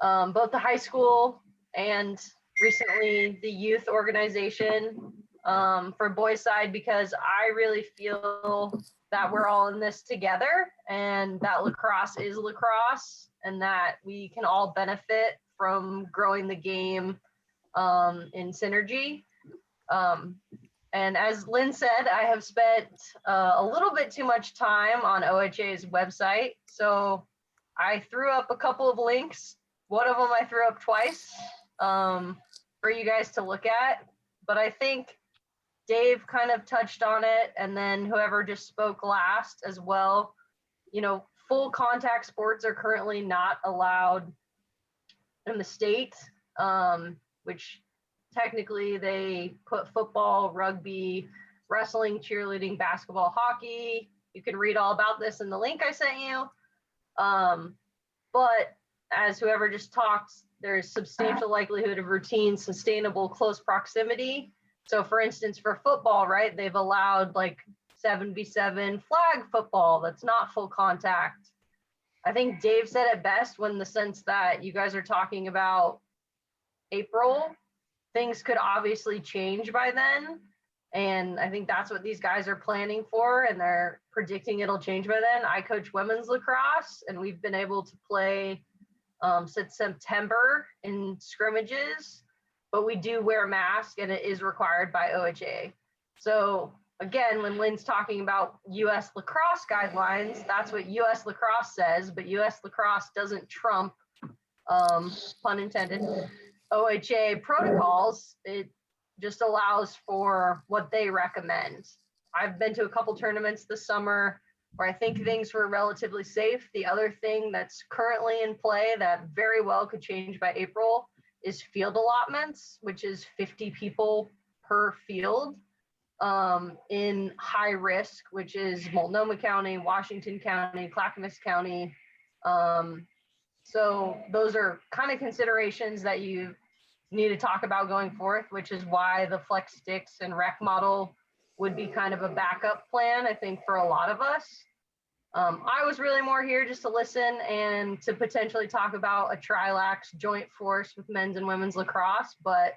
both the high school and recently the youth organization for boys side, because I really feel that we're all in this together and that lacrosse is lacrosse and that we can all benefit from growing the game in synergy. And as Lynn said, I have spent a little bit too much time on OHA's website. So I threw up a couple of links. One of them I threw up twice for you guys to look at. But I think Dave kind of touched on it, and then whoever just spoke last as well. You know, full contact sports are currently not allowed in the state, which technically they put football, rugby, wrestling, cheerleading, basketball, hockey. You can read all about this in the link I sent you. But as whoever just talked, there's substantial likelihood of routine, sustainable, close proximity. So for instance, for football, right, they've allowed like 7v7 flag football. That's not full contact. I think Dave said it best when the sense that you guys are talking about April, things could obviously change by then. And I think that's what these guys are planning for, and they're predicting it'll change by then. I coach women's lacrosse, and we've been able to play since September in scrimmages, but we do wear a mask and it is required by OHA. So again, when Lynn's talking about US lacrosse guidelines, that's what US lacrosse says, but US lacrosse doesn't trump, pun intended, OHA protocols. It just allows for what they recommend. I've been to a couple tournaments this summer where I think things were relatively safe. The other thing that's currently in play that very well could change by April is field allotments, which is 50 people per field in high risk, which is Multnomah County, Washington County, Clackamas County. So those are kind of considerations that you need to talk about going forth, which is why the flex sticks and rec model would be kind of a backup plan, I think, for a lot of us. I was really more here just to listen and to potentially talk about a trilax joint force with men's and women's lacrosse. But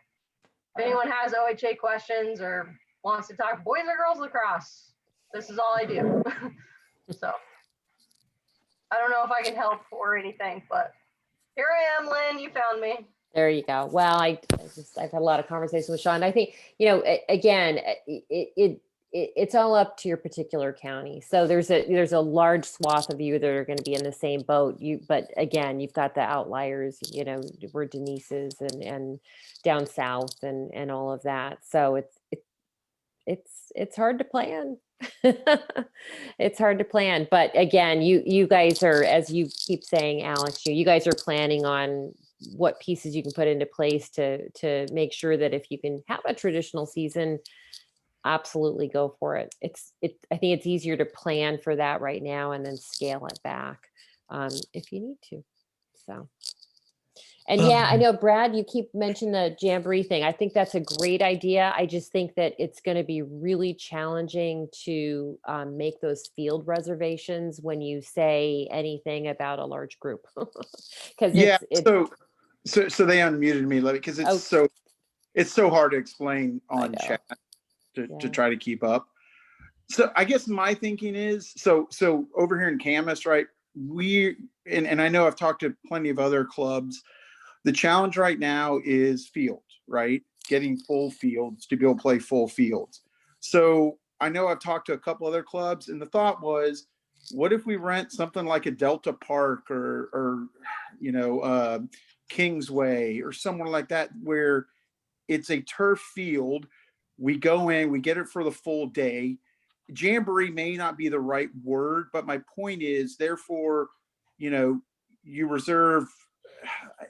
if anyone has OHA questions or wants to talk boys or girls lacrosse, this is all I do. So I don't know if I can help or anything, but here I am, Lynn, you found me. There you go. Well, I've had a lot of conversation with Sean. I think, you know, again, it's all up to your particular county. So there's a large swath of you that are going to be in the same boat. But again, you've got the outliers, you know, where Denise is and down south and all of that. So it's hard to plan. It's hard to plan, but again, you guys are, as you keep saying, Alex, you guys are planning on what pieces you can put into place to make sure that if you can have a traditional season, absolutely go for it. I think it's easier to plan for that right now and then scale it back if you need to. So. And yeah, I know, Brad, you keep mentioning the Jamboree thing. I think that's a great idea. I just think that it's going to be really challenging to make those field reservations when you say anything about a large group. Because Yeah, so they unmuted me, because it's so hard to explain on chat to try to keep up. So I guess my thinking is, so over here in Camas, right, and I know I've talked to plenty of other clubs. The challenge right now is field, right? Getting full fields to be able to play full fields. So I know I've talked to a couple other clubs, and the thought was, what if we rent something like a Delta Park or Kingsway or somewhere like that, where it's a turf field. We go in, we get it for the full day. Jamboree may not be the right word, but my point is, therefore, you reserve,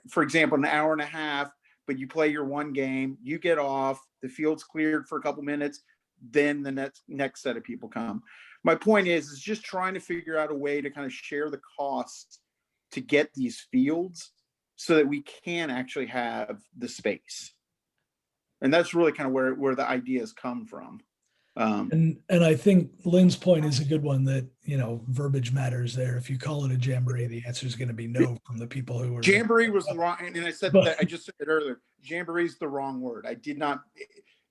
for example, an hour and a half, but you play your one game, you get off, the field's cleared for a couple minutes, then the next set of people come. My point is just trying to figure out a way to kind of share the costs to get these fields so that we can actually have the space. And that's really kind of where the ideas come from. And I think Lynn's point is a good one, that, verbiage matters there. If you call it a Jamboree, the answer is going to be no from the people who are. Jamboree was the wrong, and I said that, I just said it earlier. Jamboree is the wrong word. I did not.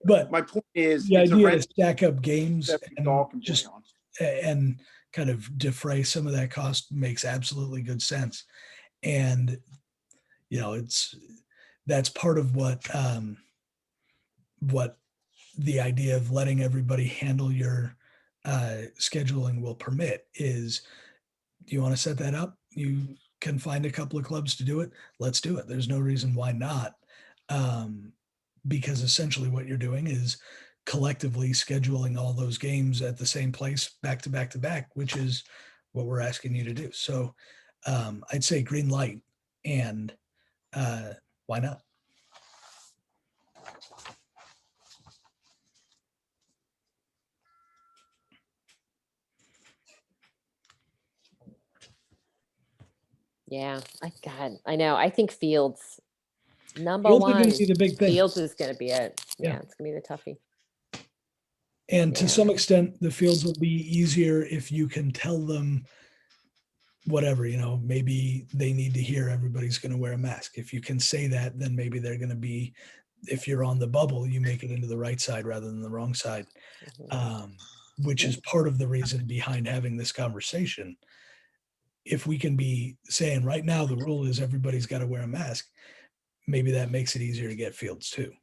But my point is, the idea to stack up games and and kind of defray some of that cost makes absolutely good sense. And, that's part of what the idea of letting everybody handle your scheduling will permit is, do you want to set that up? You can find a couple of clubs to do it. Let's do it. There's no reason why not. Because essentially what you're doing is collectively scheduling all those games at the same place, back to back to back, which is what we're asking you to do. So I'd say green light, and why not? Yeah, I know. I think fields, number Fields are one, gonna be the big thing. fields is going to be it. Yeah. Yeah, it's going to be the toughie. And to some extent, the fields will be easier if you can tell them whatever, maybe they need to hear everybody's going to wear a mask. If you can say that, then maybe they're going to be, if you're on the bubble, you make it into the right side rather than the wrong side, which is part of the reason behind having this conversation. If we can be saying right now, the rule is everybody's got to wear a mask, maybe that makes it easier to get fields too.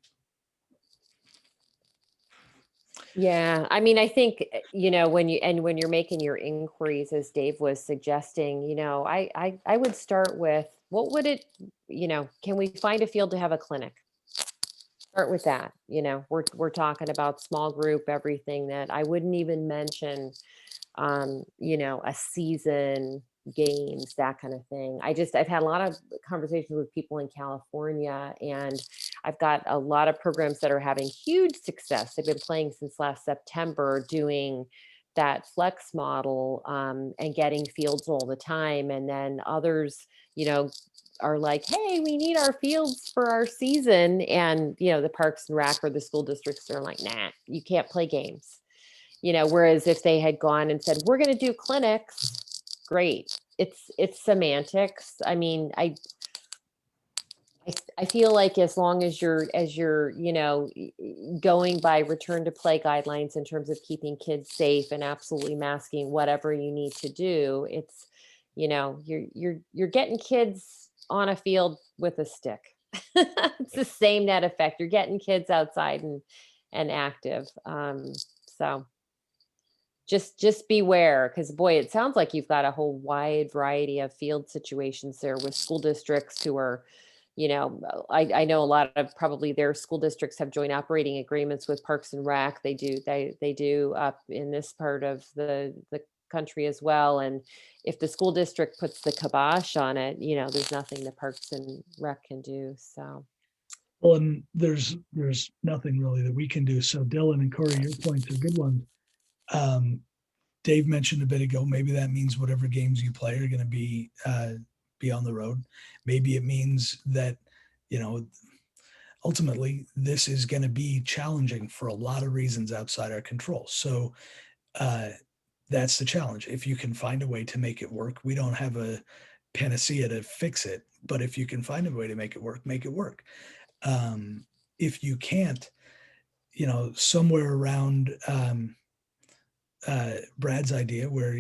Yeah, I mean, I think, when you're making your inquiries, as Dave was suggesting, I would start with, what would it, can we find a field to have a clinic? Start with that. We're talking about small group, everything that I wouldn't even mention, a season, games, that kind of thing. I've had a lot of conversations with people in California, and I've got a lot of programs that are having huge success. They've been playing since last September, doing that flex model, and getting fields all the time. And then others, are like, hey, we need our fields for our season. And, the Parks and Rec or the school districts are like, nah, you can't play games. Whereas if they had gone and said, we're going to do clinics, great. It's semantics. I mean, I feel like as long as you're going by return to play guidelines in terms of keeping kids safe and absolutely masking whatever you need to do, it's, you're getting kids on a field with a stick. It's the same net effect. You're getting kids outside and active. So just beware, because boy, it sounds like you've got a whole wide variety of field situations there with school districts who are, I know a lot of probably their school districts have joint operating agreements with Parks and Rec. They do up in this part of the country as well. And if the school district puts the kibosh on it, there's nothing the Parks and Rec can do. So. Well, and there's nothing really that we can do. So Dylan and Corey, your points are good ones. Dave mentioned a bit ago, maybe that means whatever games you play are going to be on the road. Maybe it means that, ultimately this is going to be challenging for a lot of reasons outside our control. So that's the challenge. If you can find a way to make it work, we don't have a panacea to fix it, but if you can find a way to make it work, make it work. If you can't, somewhere around Brad's idea where,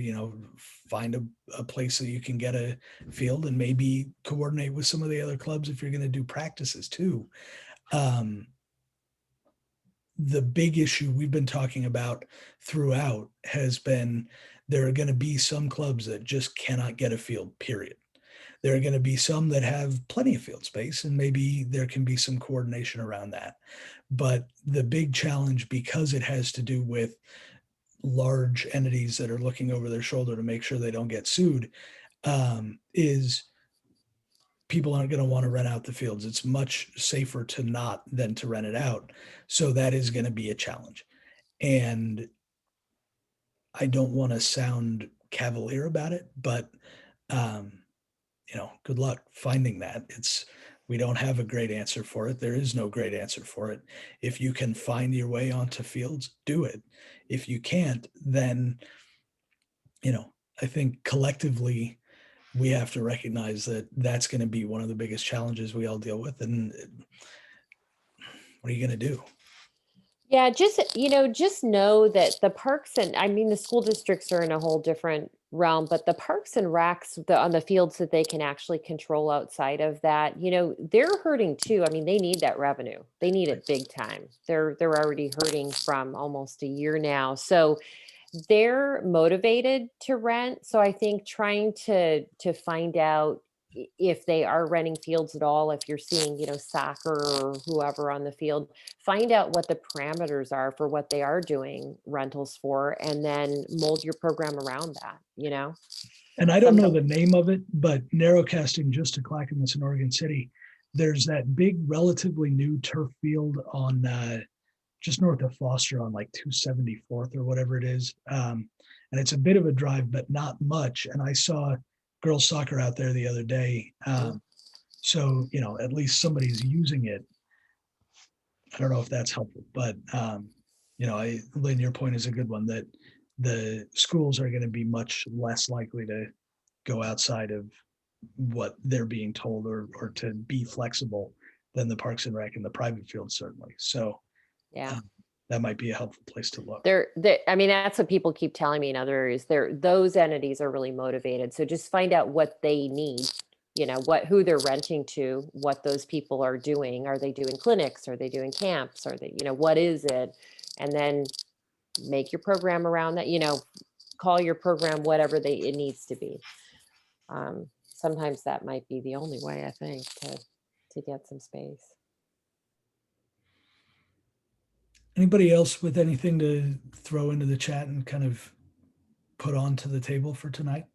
find a place that you can get a field and maybe coordinate with some of the other clubs if you're going to do practices too. The big issue we've been talking about throughout has been there are going to be some clubs that just cannot get a field, period. There are going to be some that have plenty of field space, and maybe there can be some coordination around that. But the big challenge, because it has to do with large entities that are looking over their shoulder to make sure they don't get sued, is people aren't going to want to rent out the fields. It's much safer to not than to rent it out. So that is going to be a challenge. And I don't want to sound cavalier about it, but good luck finding that. We don't have a great answer for it. There is no great answer for it. If you can find your way onto fields, do it. If you can't, then, I think collectively we have to recognize that that's going to be one of the biggest challenges we all deal with. And what are you going to do? Yeah, just know that the parks the school districts are in a whole different realm, but the parks and recs on the fields that they can actually control outside of that, they're hurting too. They need that revenue. They need it big time. They're already hurting from almost a year now. So they're motivated to rent. So I think trying to find out if they are renting fields at all, if you're seeing, soccer or whoever on the field, find out what the parameters are for what they are doing rentals for, and then mold your program around that, And I don't know the name of it, but narrowcasting just to Clackamas in Oregon City, there's that big, relatively new turf field on just north of Foster on like 274th or whatever it is. And it's a bit of a drive, but not much. And I saw girls soccer out there the other day. So, at least somebody's using it. I don't know if that's helpful, but, Lynn, your point is a good one, that the schools are going to be much less likely to go outside of what they're being told or to be flexible than the Parks and Rec and the private fields, certainly. So yeah, that might be a helpful place to look. That's what people keep telling me in other areas. Those entities are really motivated. So just find out what they need, who they're renting to, what those people are doing. Are they doing clinics? Are they doing camps? Are they, what is it? And then make your program around that, call your program whatever it needs to be. Sometimes that might be the only way, I think, to get some space. Anybody else with anything to throw into the chat and kind of put onto the table for tonight?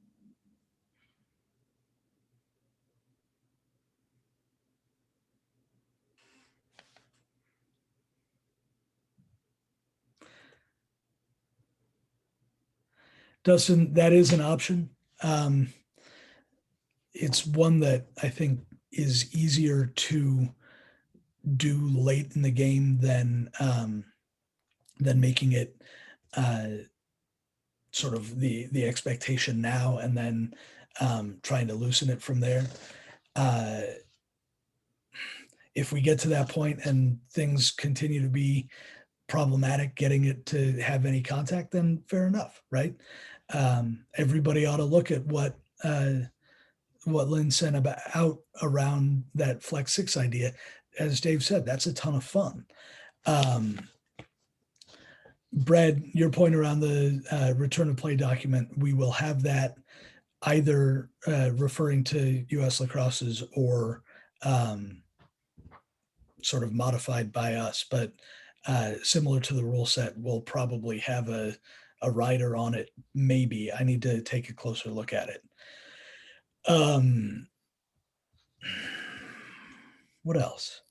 Dustin, that is an option. It's one that I think is easier to do late in the game than making it sort of the expectation now and then trying to loosen it from there. If we get to that point and things continue to be problematic getting it to have any contact, then fair enough, right? Everybody ought to look at what Lynn said out around that Flex 6 idea. As Dave said, that's a ton of fun. Brad, your point around the return of play document, we will have that either referring to US Lacrosse's or sort of modified by us, but similar to the rule set, we'll probably have a rider on it. Maybe I need to take a closer look at it. What else?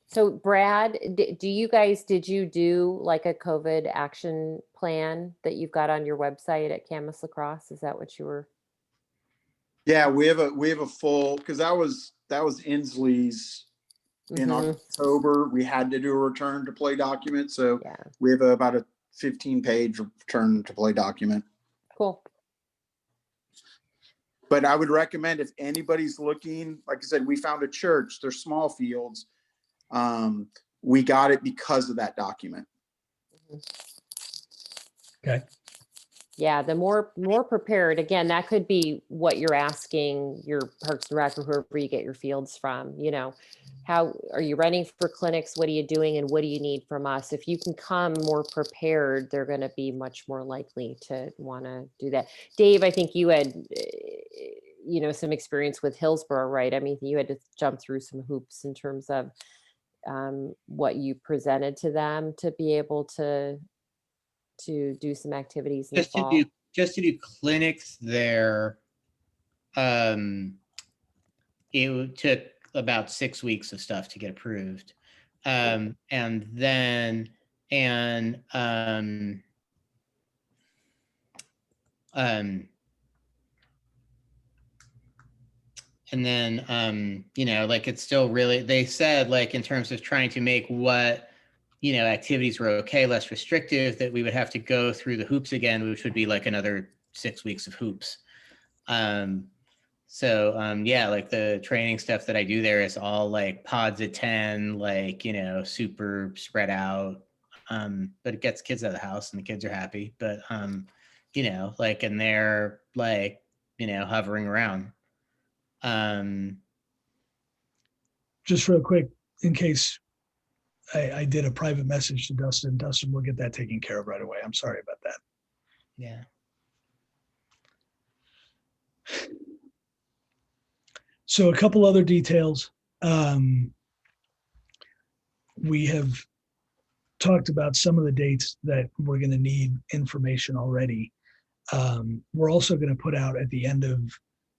So Brad, did you do like a COVID action plan that you've got on your website at Camas Lacrosse? Is that what you were? Yeah, we have a full, because that was Inslee's in Mhm. October. We had to do a return to play document, so Yeah, we have about a 15-page return to play document. cool. But I would recommend, if anybody's looking, like I said, we found a church. They're small fields. We got it because of that document. Okay. Yeah, the more prepared, again, that could be what you're asking your Parks and Rec or whoever you get your fields from, you know, how are you running for clinics? What are you doing? And what do you need from us? If you can come more prepared, they're going to be much more likely to want to do that. Dave, I think you had, you know, some experience with Hillsborough, right? I mean, you had to jump through some hoops in terms of what you presented to them to be able to do some activities in the fall. Just to do clinics there, it took about 6 weeks of stuff to get approved. And then you know, like it's still really, they said like in terms of trying to make what, you know, activities were okay, less restrictive, that we would have to go through the hoops again, which would be like another 6 weeks of hoops. Yeah, like the training stuff that I do there is all like pods of 10, like, you know, super spread out. But it gets kids out of the house and the kids are happy, but, you know, like, and they're like, you know, hovering around. Just real quick, in case I did a private message to Dustin. Dustin will get that taken care of right away. I'm sorry about that. Yeah. So a couple other details. We have talked about some of the dates that we're going to need information already. We're also going to put out at the end of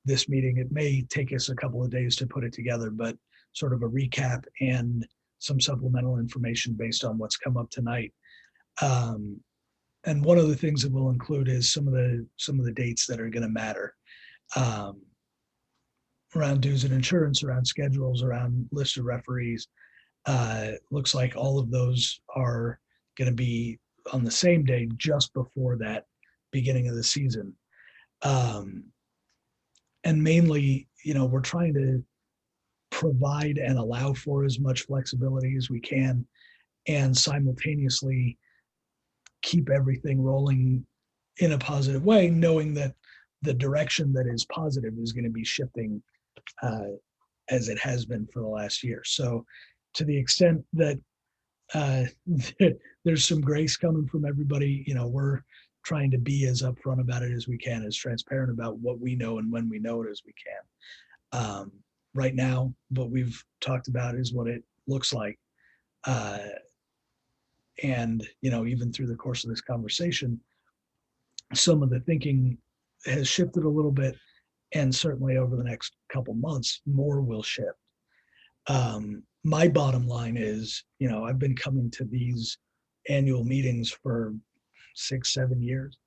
this meeting, it may take us a couple of days to put it together, but sort of a recap and some supplemental information based on what's come up tonight. And one of the things that we'll include is some of the dates that are going to matter around dues and insurance, around schedules, around list of referees. Looks like all of those are going to be on the same day, just before that beginning of the season. And mainly, you know, we're trying to provide and allow for as much flexibility as we can, and simultaneously keep everything rolling in a positive way, knowing that the direction that is positive is going to be shifting as it has been for the last year. So to the extent that there's some grace coming from everybody, you know, we're trying to be as upfront about it as we can, as transparent about what we know and when we know it as we can. Right now, what we've talked about is what it looks like. And, you know, even through the course of this conversation, some of the thinking has shifted a little bit, and certainly over the next couple months, more will shift. My bottom line is, you know, I've been coming to these annual meetings for 6-7 years.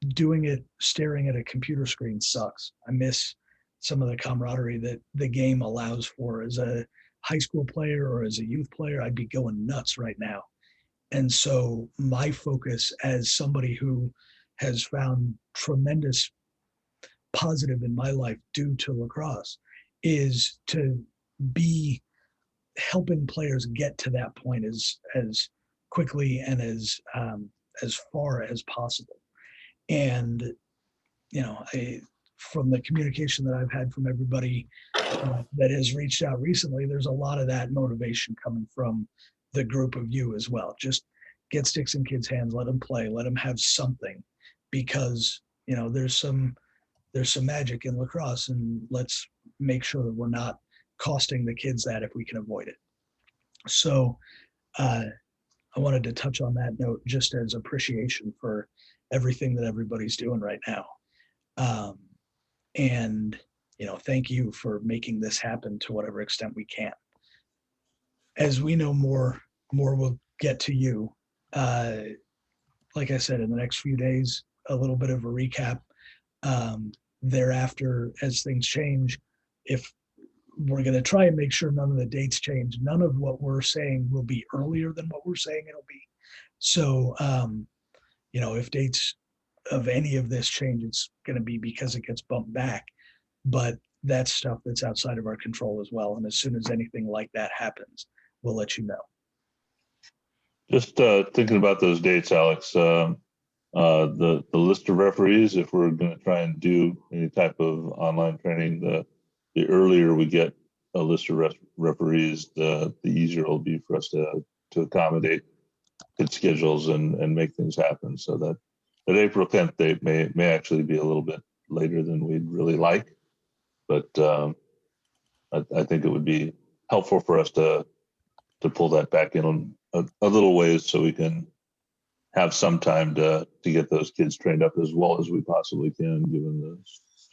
Doing it staring at a computer screen sucks. I miss some of the camaraderie that the game allows for. As a high school player or as a youth player, I'd be going nuts right now. And so my focus, as somebody who has found tremendous positive in my life due to lacrosse, is to be helping players get to that point as quickly and as far as possible. And, you know, from the communication that I've had from everybody that has reached out recently, there's a lot of that motivation coming from the group of you as well. Just get sticks in kids' hands, let them play, let them have something because, there's some magic in lacrosse, and let's make sure that we're not costing the kids that if we can avoid it. So I wanted to touch on that note just as appreciation for everything that everybody's doing right now. And, thank you for making this happen to whatever extent we can. As we know more will get to you. Like I said, in the next few days, a little bit of a recap. Thereafter, as things change, if we're going to try and make sure none of the dates change, none of what we're saying will be earlier than what we're saying it'll be. So, if dates of any of this change, it's going to be because it gets bumped back. But that's stuff that's outside of our control as well. And as soon as anything like that happens, we'll let you know. Just thinking about those dates, Alex, the list of referees, if we're going to try and do any type of online training, the earlier we get a list of referees, the easier it'll be for us to accommodate good schedules and make things happen. So that April 10th date may actually be a little bit later than we'd really like, but I think it would be helpful for us to pull that back in a little ways so we can have some time to get those kids trained up as well as we possibly can, given the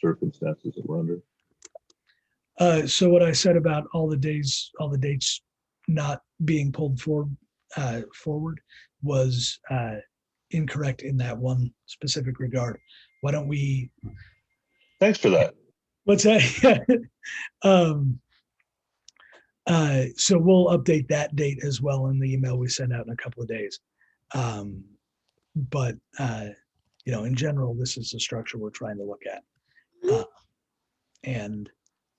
circumstances that we're under. So what I said about all the dates not being pulled forward was incorrect in that one specific regard. Why don't we? Thanks for that. What's that? So we'll update that date as well in the email we send out in a couple of days. But in general, this is the structure we're trying to look at. And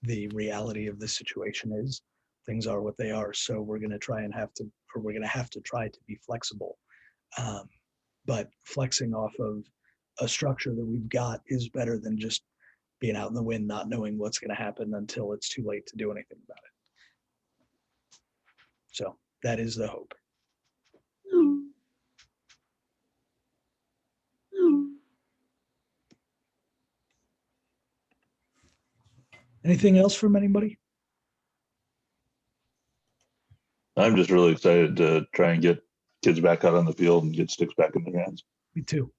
the reality of the situation is things are what they are. So we're going to have to try to be flexible. But flexing off of a structure that we've got is better than just being out in the wind, not knowing what's going to happen until it's too late to do anything about it. So that is the hope. Anything else from anybody? I'm just really excited to try and get kids back out on the field and get sticks back in their hands. Me too.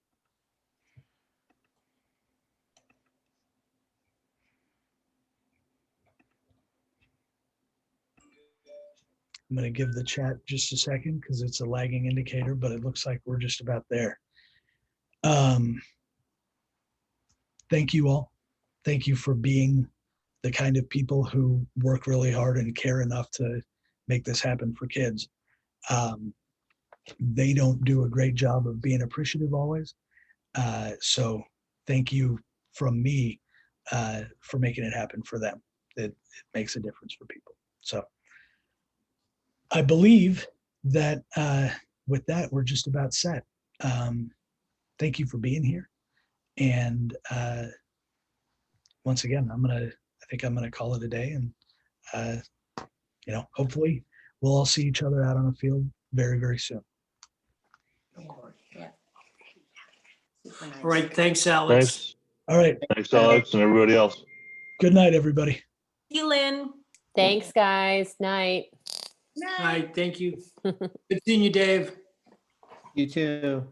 I'm going to give the chat just a second because it's a lagging indicator, but it looks like we're just about there. Thank you all. Thank you for being the kind of people who work really hard and care enough to make this happen for kids. They don't do a great job of being appreciative always. So thank you from me for making it happen for them. It makes a difference for people. So I believe that with that, we're just about set. Thank you for being here. And once again, I think I'm gonna call it a day, and hopefully we'll all see each other out on the field very, very soon. Yeah. Super nice. All right. Thanks, Alex. Thanks. All right. Thanks, Alex, and everybody else. Good night, everybody. Thank you, Lynn. Thanks, guys. Night. All right. Thank you. Good seeing you, Dave. You too.